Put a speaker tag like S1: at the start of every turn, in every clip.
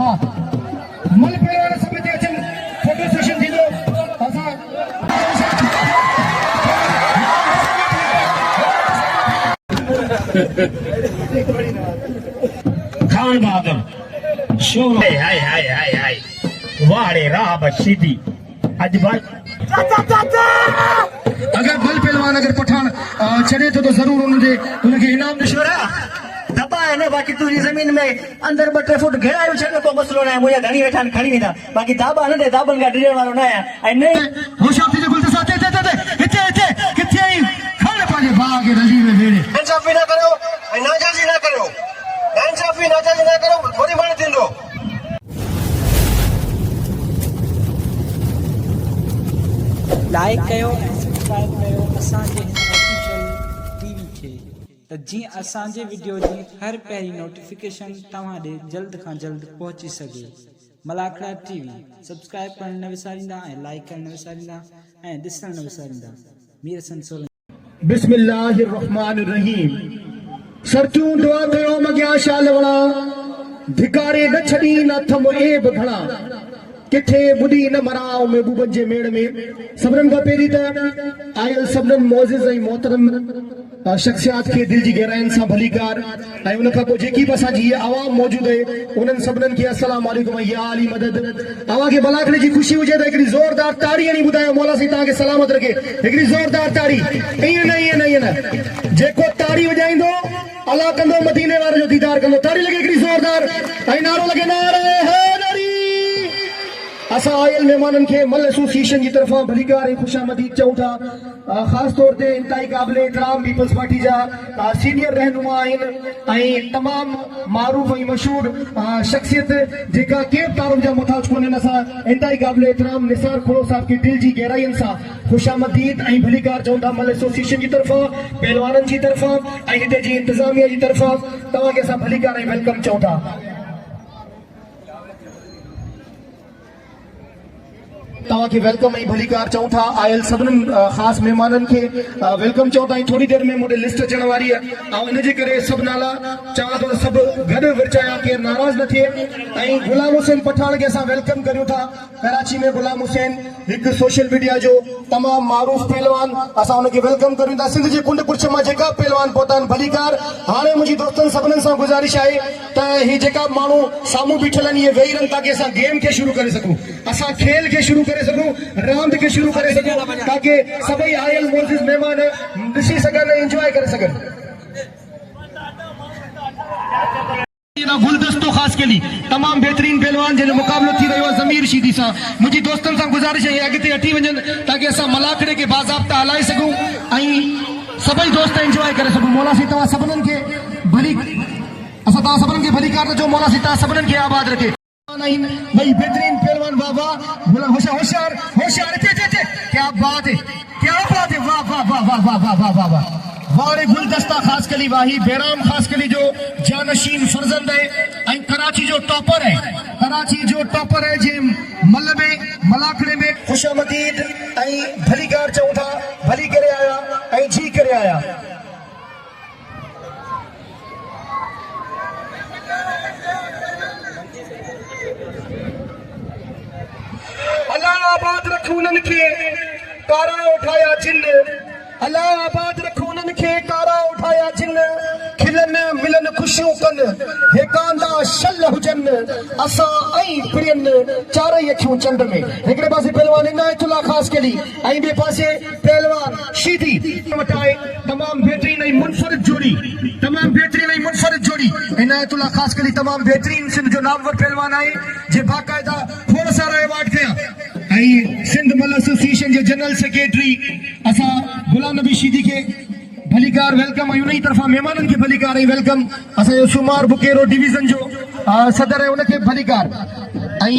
S1: हाँ मल पहलवान समिति अचन फोटो सेशन थी दो
S2: खान बहादुर शोर हाय हाय हाय हाय हाय वाड़े राह बशीदी आज भाई
S1: अगर बल पहलवान अगर पठान चढ़े तो जरूर उनके इनाम
S3: छोरा दबा है ना बाकी तुझी जमीन में अंदर 2 फुट घेरायो छे को मसलो ना मुया घणी वेठान खणी नीदा बाकी दाबा न दे दाबन का डिरे वालो ना है नहीं
S1: होशियार थी गुल दसा ते इते किथे आई खाने पाले बाग रजी में भेड़े
S3: इंसाफी ना करो नाजाजी ना करो इंसाफी नाजाजी ना करो थोड़ी माने थिंदो
S4: लाइक कयो सब्सक्राइब कयो असांजे ऑफिशियल टीवी खे त जीअं असांजे वीडियो जी हर पहिरीं नोटिफिकेशन तव्हां ॾे जल्द खां जल्द पहुची सघे। मलाखड़ा टीवी सब्सक्राइब करण न विसारींदा ऐं लाइक करण न विसारींदा ऐं ॾिसण न विसारींदा। मीर हसन सोलंकी।
S1: बिस्मिल्लाहिर रहमानिर रहीम। सरतूं दुआ कयो मगिया शाल वणा धिकारे न छड़ी न थम एब घणा किथे बुधी न मराव महबूबन जे मेड़ में सबरन का पेरी त आयल सबरन मोजिज ऐं मोहतरम शख्सियात के दिल जी गहराइन से भलीकार ऐं उन खां पोइ जेकी बि असांजी आवाम मौजूद है उन्हनि सभिनीनि खे अस्सलाम वालेकुम या अली मदद। अवां खे मलाखड़े जी ख़ुशी हुजे त हिकिड़ी ज़ोरदार ताड़ी हणी ॿुधायो मौला साईं तव्हांखे सलामत रखे। हिकिड़ी ज़ोरदार ताड़ी ईअं न जेको ताड़ी वॼाईंदो अल्लाह कंदो मदीने वारे जो दीदार कंदो। ताड़ी लगे हिकिड़ी ज़ोरदार ऐं नारो लगे नारे हैदरी। असां आयल मेहमानन के मल एसोसिएशन की तरफा भलीकार ऐं खुशामदीद चऊं था। खास तौर ते इंतहाई क़ाबिल एहतराम पीपल्स पार्टी जा सीनियर रहनुमा आहिनि ऐं तमाम मारूफ ऐं मशहूर शख्सियत जेका केर तारुम जा मुताज कोन्हनि। असां इंतहाई क़ाबिल एहतराम निसार खोड़ो साहब की दिल जी गहराइन सां खुशामदीद ऐं भलीकार चऊं था मल एसोसिएशन की तरफा पहलवाननि जी तरफा ऐं हिते जी इंतज़ामिया जी तरफा तव्हांखे असां भलीकार ऐं वेलकम चऊं था। तव्हांखे वेलकम ऐं भलीकार चऊं था। आयल सभिनीनि ख़ासि महिमाननि खे वेलकम चऊं था। थोड़ी देर में मूंखे लिस्ट अचण वारी आहे ऐं इन जे करे सभु नाला चवां थो सभु गॾु विरचाया केरु नाराज़ न थिए। ऐं गुलाम हुसैन पठान खे असां वेलकम करियूं था। कराची में गुलाम हुसैन हिकु सोशल मीडिया जो तमामु मारूफ़ पहलवान असां हुनखे वेलकम करियूं था। सिंध जे कुंड कुर्छ मां जेका पहलवान पहुता आहिनि भलीकार। हाणे मुंहिंजी दोस्तनि सभिनीनि सां गुज़ारिश आहे त ही जेका माण्हू साम्हूं बीठल आहिनि इहे वेही रहनि ताकी असां गेम खे शुरू करे सघूं, असां खेल खे शुरू करे सघूं, रांदि खे शुरू करे सघूं ताकि सभई आयल मोजिज़ महिमान ॾिसी सघनि एंजॉय करे सघनि। गुलदस्तो खास के लिए तमाम बेहतरीन पहलवान जिन मुकाबलो थी रहो ज़मीर शीदी सां मुझी दोस्तन सां गुजारिश है अगते अटी वजन ताकि असा मलाखड़े के बाज़ाब्ता हलाए सकूं ऐं सभई दोस्त एंजॉय करे सकूं। मौला सी तवा सबनन के भली असा तवा सबनन के भलीकार जो मौला सी तवा सबनन के आबाद रखे। भाई बेहतरीन पहलवान बाबा होशियार होशियार होशियार क्या बात है, क्या बात है, वाह वाह वाह वाह वाह वाह वाह वाह वाह। वारे गुलदस्ता खास कली वाही बेराम खास कली जो जानशीन फर्जंद है कराची जो टॉपर है, कराची जो टॉपर है जे मल में मलाखड़े में खुशामदीद भलीकार चऊं था भली करे आया जी करे आया। अल्लाह आबाद रखूं उन्हनि खे कारा उठाया जिन, अल्लाह आबाद रखूं उन्हनि खे कारा उठाया जिन, खिलन मिलन खुशियूं कन हेकांदा शल हुजन असां ऐं प्रियन चारई अखियूं चंड में। हिकिड़े पासे पहलवान इनायतुल्लाह खास कली ऐं ॿिए पासे पहलवान शीदी वटाए तमाम बेहतरीन ऐं मुनफरिद जोड़ी, तमाम बेहतरीन ऐं मुनफरिद जोड़ी। इनायतुल्लाह खास कली तमाम बेहतरीन सिंध जो नामवर पहलवान आहे जे बाकायदा खोड़ सारा अवार्ड खया ऐं सिंध मल एसोसिएशन जे जनरल सेक्रेटरी असां गुलाम नबी शीदी के भलीकार वेलकम ऐं उनजी तरफ़ां महिमाननि खे भलीकार ऐं वेलकम। असांजो सुमार बुकेरो डिवीज़न जो सदर आहे उनखे भलीकार ऐं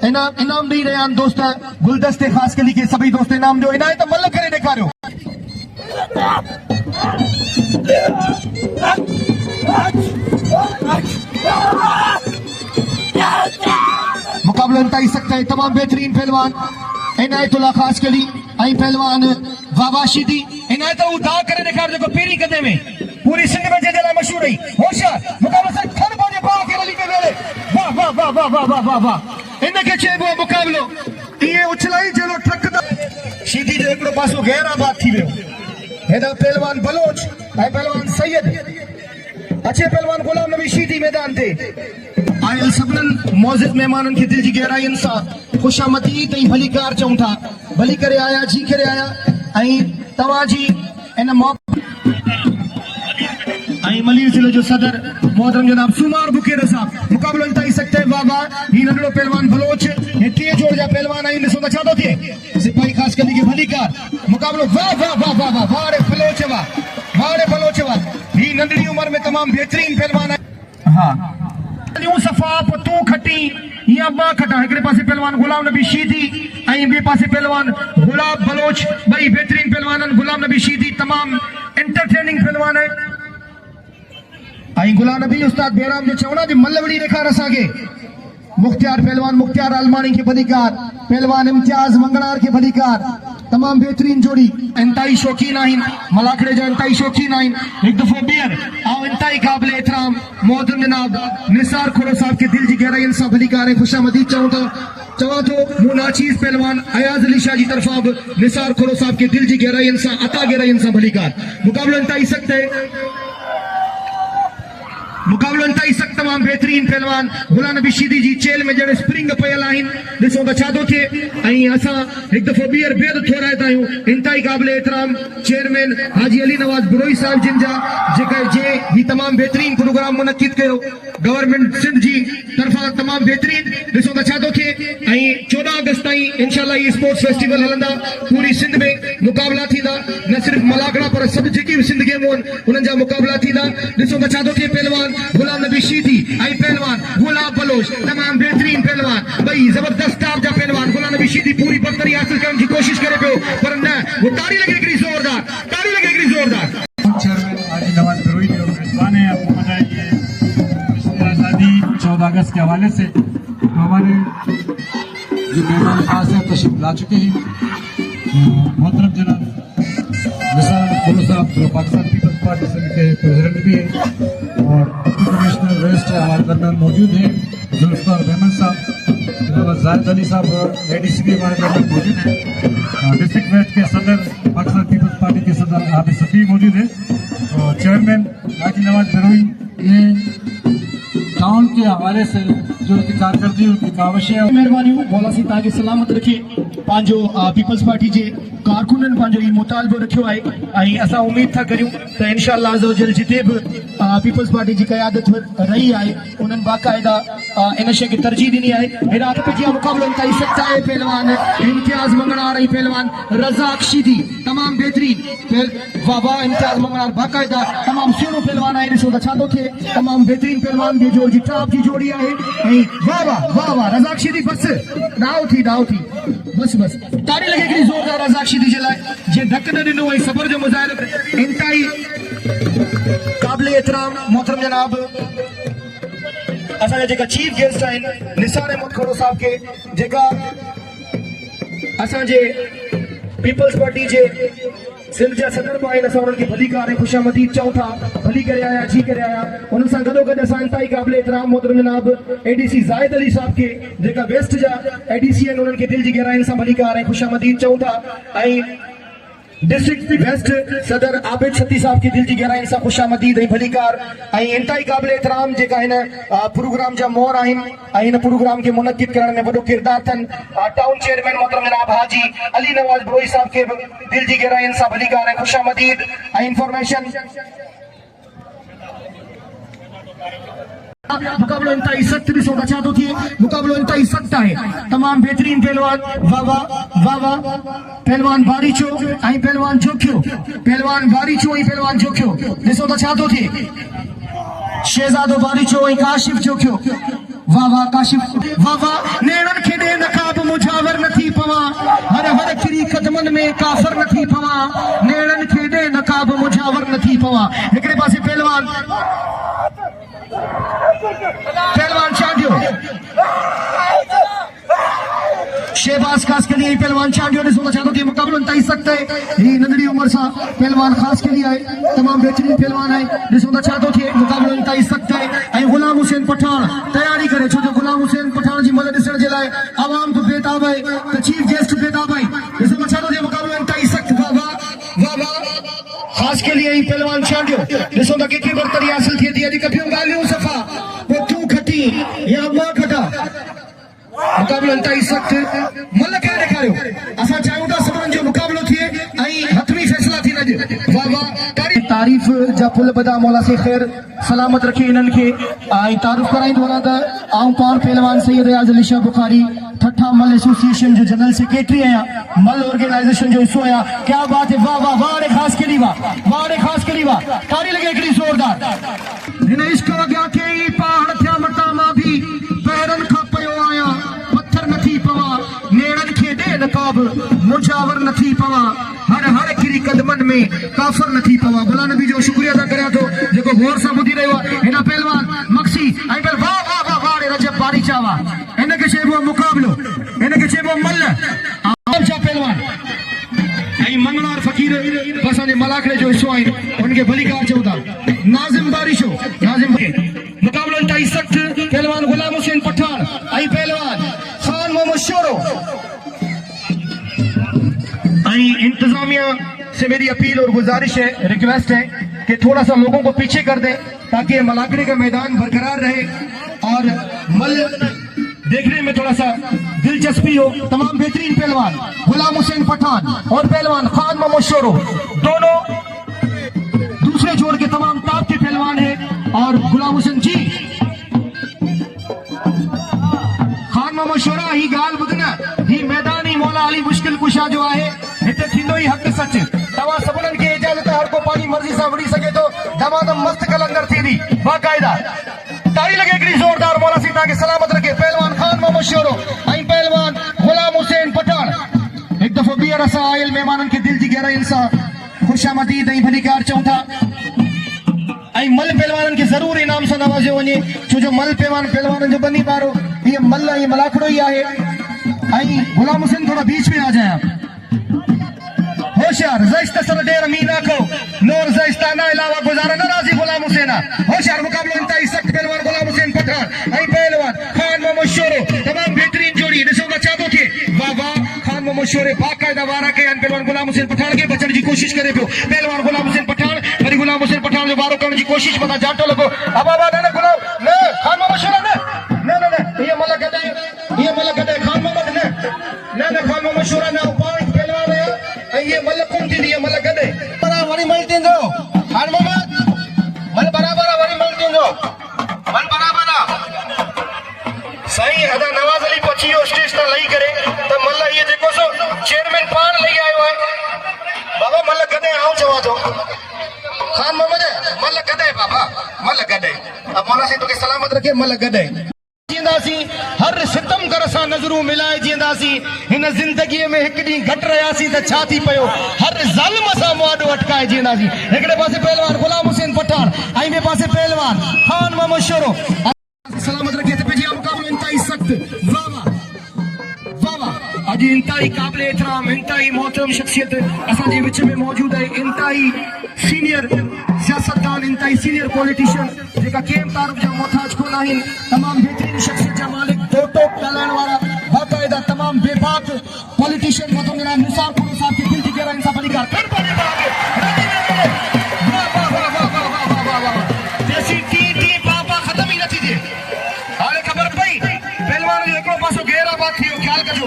S1: इनाम ॾेई रहिया आहिनि दोस्त गुलदस्ते ख़ासि कली खे सभई दोस्त इनाम जो इनायत मल करे ॾेखारियो। मुकाबलो इंतहाई सख्त है। तमाम बेहतरीन पहलवान इनायतुल्लाह खास कली ऐं पहलवान वावा शीदी। इनायत वो दा करे ॾेखार जेको पहिरीं कदे में पूरी सिंध में जे लाइ मशहूर रही। होशियार मुकाबलो से खन पहुंचे पाउ के रली पे वेले वाह वाह वाह वाह वाह वाह वाह वाह इनके चइबो मुक़ाबिलो इहे उछलाई जहिड़ो ठकदा सीधी जो हिकिड़ो पासो गैर आबाद थी वियो हेॾा पहलवान बलोच ऐं पहलवान सैयद अच्छे पहलवान गुलाम नबी शीदी मैदान ते आयल सभिनीनि मौज़िज़ महिमाननि खे दिलि जी गहराइयुनि सां ख़ुशामदीद ऐं भलीकार चऊं था भली करे आया जी करे आया ऐं तव्हांजी इन मलिर ज़िले जो सदर मोहतरम जनाब सुमार बुकेर साहब मुक़ाबिलो इंतहाई सकते हैं वाह वाह ही नंढड़ो पहलवान बलोच हे टे जोड़ जा पहलवान आहिनि ॾिसो त छा थो थिए सिपाही ख़ासि कॾहिं के भलीकार मुक़ाबिलो वाह वाह वाह वाह वाह वाह रे बलोच वाह रे बलोच वाह ही नंढड़ी उम्र में तमामु बहितरीन पहलवान आहे हा यूं सफ़ा तूं खटी या मां खटा हिकिड़े पासे पहलवान गुलाम नबी शीदी ऐं ॿिए पासे पहलवान गुलाब बलोच ॿई बहितरीन पहलवान आहिनि गुलाम नबी शीदी तमामु एंटरटेनिंग पहलवान आहे ऐं गुलाम नबी उस्ताद बेराम जो चवणा जी मलवड़ी ॾेखार असांखे मुख्तियार पहलवान मुख्तियार आलमानी के भलीकार पहलवान इम्तियाज मंगणार के भलीकार तमाम बेहतरीन जोड़ी इंतहाई शौकीन आहिनि मलाखड़े जो इंतहाई शौकीन आहिनि एक दफ़ो ॿीहर ऐं इंतहाई क़ाबिल एहतराम मोहतरम जनाब निसार खोड़ो साहब के दिल जी गहराइयुनि सां भलीकार ऐं ख़ुशामदीद चवां थो मूं नाचीज़ पहलवान अयाज़ अली शाह जी तरफ़ां बि निसार खोड़ो साहब के दिल जी गहराइयुनि सां अता गहराइयुनि सां भलीकार मुक़ाबिलो इंतहाई सख़्तु है मुक़ाबिलो इंतहाई सख़्तु तमामु बहितरीन पहलवान गुलाम नबी शीदी जी चेल में ॼण स्प्रिंग पयल आहिनि ॾिसो त छा थो थिए ऐं असां हिकु दफ़ो ॿीहर बेद थोराईंदा आहियूं इंतहाई क़ाबिल एहतराम चेयरमैन हाजी अली नवाज़ बुरोई साहिब जिन जा जे ही तमामु बहितरीन प्रोग्राम मुनक़िद कयो गवर्नमेंट सिंध जी तरफ़ां तमामु बहितरीन ॾिसो त छा थो थिए ऐं 14 अगस्त ताईं इंशाअल्लाह ही स्पोर्ट्स फेस्टिवल हलंदा पूरी सिंध में मुक़ाबिला थींदा न सिर्फ़ु मलाखड़ा पर सभु जेकी बि सिंध गेमूं आहिनि उन्हनि जा मुक़ाबिला थींदा ॾिसो त छा थो थिए पहलवान गुलाम नबी शीदी ऐं पहलवान गुलाब बलोच तमाम बेहतरीन पहलवान भाई जबरदस्त टॉप जा पहलवान गुलाम नबी शीदी पूरी बरतरी हासिल करण की कोशिश करे पियो पर न वो ताड़ी लगे हिकिड़ी जोरदार
S5: चेयरमैन हाजी नवाज बरोई जो मेजबान है आपको पता है ये आज़ादी 14 अगस्त के हवाले से हमारे जो मेहमान खास हैं तशरीफ ला चुके हैं मोहतरम जनाब निसार खोड़ो साहब जो पाकिस्तान पीपल्स पार्टी संघ के प्रेसिडेंट भी हैं और डिप्टी कमिश्नर वेस्ट हमारे दरमियान मौजूद हैं जुल्फकार मेमन साहब जनाब जाहिद अली साहब एडीसी भी हमारे दरमियान मौजूद हैं डिस्ट्रिक्ट वेस्ट के सदर पाकिस्तान पीपल्स पार्टी के सदर हाफिज सफ़ी मौजूद है और चेयरमैन हाजी नवाज बरोई ये टाउन के हवाले से जो उनकी कारकर्दगी उनकी काविशें
S1: महिरबानी मौला सी तव्हांखे सलामत रखे पंहिंजो पीपल्स पार्टी जे कारकुननि पंहिंजो ही मुतालबो रखियो आहे ऐं असां उमेद था करियूं त इंशाअल्लाह अज़्ज़ व जल जिते बि पीपल्स पार्टी जी क़यादत रही आहे उन्हनि बाक़ाइदा इन शइ खे तरजीह ॾिनी आहे हेॾा हथ पिजी मुक़ाबिलो इंतहाई सख़्तु आहे पहलवान इम्तियाज़ मंगणार ऐं पहलवान रज़ाक शीदी तमामु बहितरीन वाह वाह इम्तियाज़ मंगणार बाक़ाइदा तमामु सुहिणो पहलवान आहे ॾिसो त छा थो थिए तमामु बहितरीन पहलवान बि जोड़ जी टॉप जी जोड़ी आहे ऐं वाह वाह वाह वाह रज़ाक शीदी बसि डाउ थी बस ताड़ी लगे हिकिड़ी ज़ोरदार रज़ाक शीदी जे लाइ जे धक न ॾिनो ऐं सबर जो मुज़ाहिरो इंतहाई क़ाबिल एहतराम मोहतरम जनाब असांजा जेका चीफ गेस्ट आहिनि निसार अहमद खोड़ो साहब के जेका असांजे पीपल्स पार्टी जे सिंध जा सदर बि आहिनि असां उन्हनि खे भलीकार ऐं ख़ुशामदीद चऊं था भली करे आया जी करे आया उन्हनि सां गॾोगॾु असां इंतहाई क़ाबिल एहतराम मोहतरम जनाब एडीसी जाहिद अली साहब के जेका वेस्ट जा एडीसी आहिनि उन्हनि खे दिलि जी गहराइयुनि सां भलीकार ऐं ख़ुशामदीद चऊं था ऐं डिस्ट्रिक्ट वेस्ट सदर आबिद सती साहब की दिल जी गहराइयुनि सां ख़ुशामदीद ऐं भलीकार ऐं इंतहाई क़ाबिल एहतराम जेका हिन प्रोग्राम जा मोहर आहिनि ऐं हिन प्रोग्राम खे मुनक़िद करण में वॾो किरदारु अथनि टाउन चेयरमैन मोहतरम जनाब हाजी अली नवाज़ बरोई साहब खे बि दिल जी गहराइयुनि सां भलीकार ऐं ख़ुशामदीद ऐं इंफॉर्मेशन मुक़ाबिलो इंतहाई सख़्तु ॾिसो त छा थो थिए मुक़ाबिलो इंतहाई सख़्तु आहे तमामु बहितरीन पहलवान वाह वाह पहलवान बारीचो ऐं पहलवान जोखियो पहलवान बारीचो ऐं पहलवान जोखियो ॾिसो त छा थो थिए शहज़ादो बारीचो ऐं काशिफ जोखियो वाह वाह काशिफ वाह नेड़नि खे ॾे नकाब मुझावर न थी पवां हर किरी क़दमनि में काफ़र न थी पवां नेड़नि खे ॾे नकाब मुझावर न थी पवां हिकिड़े पासे पहलवान चांडियो शहबाज खास के लिए पहलवान चांडियो ने सोना चाहता थी मुकाबला तय सकते ये नंदड़ी उम्र सा पहलवान खास के लिए आए तमाम बेहतरीन पहलवान है सोना चाहता थी मुकाबला तय सकते हैं गुलाम हुसैन पठान तैयारी करे छो जो गुलाम हुसैन पठान जी मदद ॾिसण जे लाइ आवाम तो बेताब है तो चीफ गेस्ट बेताब है सोना चाहता थी मुकाबला तय सकते वाह वाह खास के लिए ही पहलवान चांडियो ॾिसो त केतिरी बरतरी हासिल थिए थी अॼु कपियूं ॻाल्हियूं सफ़ा पोइ तूं खटी या मां खटा मुकाबलो तय सख्त मल खे ॾेखारियो असां चाहियूं था सभिनी जो मुकाबलो थिए ऐं हथमी फ़ैसिला थी अॼु वाह वाह तारीफ़ जा पुल बदा मौला से ख़ैर सलामत रखे इन्हनि खे ऐं तारीफ़ कराईंदो वञा त आऊं पाण पहलवान सैयद रियाज़ अली शाह बुखारी ठठा मल एसोसिएशन जो जनरल सेक्रेटरी आहियां मल ऑर्गेनाइजेशन जो हिस्सो आहियां क्या बात है वाह वाह वाह ख़ासि केॾी वाह ख़ासि केॾी वाह ताड़ी लॻे हिकिड़ी ज़ोरदार हिन इश्क वॻिया खे ई पहाड़ थिया मटा मां बि पहिरनि खां पियो आहियां पत्थर नथी पवा नेड़नि खे ॾे नकाब मुजावर नथी पवा हर हिकिड़ी कदमनि में काफ़र नथी पवा भला नबी जो शुक्रिया अदा करियां थो जेको गौर सां ॿुधी रहियो आहे हिन पहलवान मक्सी ऐं वाह वाह वाह वाह रजब बारी चावा हिन खे चइबो आहे मुक़ाबिलो हिन खे चइबो आहे मल आम छा पहलवान ऐं मंगलार फ़कीर असांजे मलाखड़े जो हिस्सो आहिनि उनखे भलीकार चऊं था नाज़िम बारिशो नाज़िम मुक़ाबिलो तय सख्त पहलवान गुलाम हुसैन पठान ऐं पहलवान खान मोहम्मद शोरो इंतजामिया से मेरी अपील और गुजारिश है रिक्वेस्ट है कि थोड़ा सा लोगों को पीछे कर दें ताकि मलाखड़े का मैदान बरकरार रहे और मल देखने में थोड़ा सा दिलचस्पी हो तमाम बेहतरीन पहलवान गुलाम हुसैन पठान और पहलवान खान मोहम्मद शोरो दोनों दूसरे जोड़ के तमाम टॉप के पहलवान हैं और गुलाम हुसैन जी खान मोहम्मद शोरा ही गाल बुधना ही मैदानी मौला अली मुश्किल कुशा जो है हिते थींदो ई हक़ सच तव्हां सभिनीनि खे इजाज़त हर को पंहिंजी मर्ज़ी सां विड़ी सघे थो दमादम मस्त कलंदर थींदी बाक़ाइदा ताड़ी लगे हिकिड़ी ज़ोरदार मौला सी तव्हांखे सलामत रखे पहलवान खान मोहम्मद शोरो ऐं पहलवान गुलाम हुसैन पठान हिकु दफ़ो ॿीहर असां आयल महिमाननि खे दिलि जी गहराइनि सां ख़ुशामदीद ऐं भलीकार चऊं था ऐं मल पहलवाननि खे ज़रूरु इनाम सां नवाज़ियो वञे छो जो मल पहलवाननि जो बनी पारो हीअ मल ऐं मलाखड़ो ई आहे ऐं गुलाम हुसैन थोड़ा बीच में आ जाए होशियार ज़इस्त सर डेर मीना को नूर ज़इस्ताना अलावा गुजारा न राजी गुलाम हुसैन होशियार मुकाबलो इंतहाई सख्त पहलवान गुलाम हुसैन पठान ऐं पहलवान खान मोहम्मद शोरो तमाम बेहतरीन जोड़ी ॾिसो त चाहतो थे वाह वाह खान मोहम्मद शोरे बाक़ाइदा वारा कया आहिनि पहलवान गुलाम हुसैन पठान खे बचण जी कोशिश करे पियो पहलवान गुलाम हुसैन पठान वरी गुलाम हुसैन पठान जो वारो करण जी कोशिश मथां जाटो लॻो अबाबा न गुलाम न खान मोहम्मद शोरो न हीअ मल गॾे खान मोहम्मद न खान मोहम्मद शोरा न पाण पहलवान ये मल कौन थी ये मल गदे बराबर वरी मल तींदो खान मोहम्मद मल बराबर वरी मल तींदो मल बराबर सही अदा नवाज अली पची स्टेज ता लई करे त मल ये देखो सो चेयरमैन पान लई आयो है बाबा मल गदे आऊं चवा तो खान मोहम्मद मल गदे बाबा मल गदे अब मौला से तो के सलामत रखे मल गदे जींदासी हर सितम कर सां नज़रूं मिलाए जींदासी हिन ज़िंदगीअ में हिकु ॾींहुं घटि रहियासीं त छा थी पियो हर ज़ालिम सां मुआदो अटकाए जींदासी हिकिड़े पासे पहलवान गुलाम हुसैन पठान ऐं ॿिए पासे पहलवान खान मोहम्मद शोरो सलामत रखे त पंहिंजी मुक़ाबिलो इंतहाई सख़्त वाह वाह वाह अॼु इंतहाई क़ाबिल एतिराम इंतहाई मोहतरम शख्सियत असांजे विच में मौजूद आहे इंतहाई सीनियर सियासतदान इंतहाई सीनियर पॉलिटिशियन जेका कंहिं तारुफ जा मोहताज कोन आहिनि तमाम बेहतरीन शख्सियत जा मालिक दो टोक ॻाल्हाइण वारा बाक़ाइदा तमाम बेबाक पॉलिटिशियन मथां जनाब निसार पुर साहब की दिल की गहराई सां भलीकार कर पाने जैसी टी पापा खत्म ही नथी थिए हाणे ख़बर पई पहलवान जो हिकिड़ो पासो गहरा बात थियो ख्याल कजो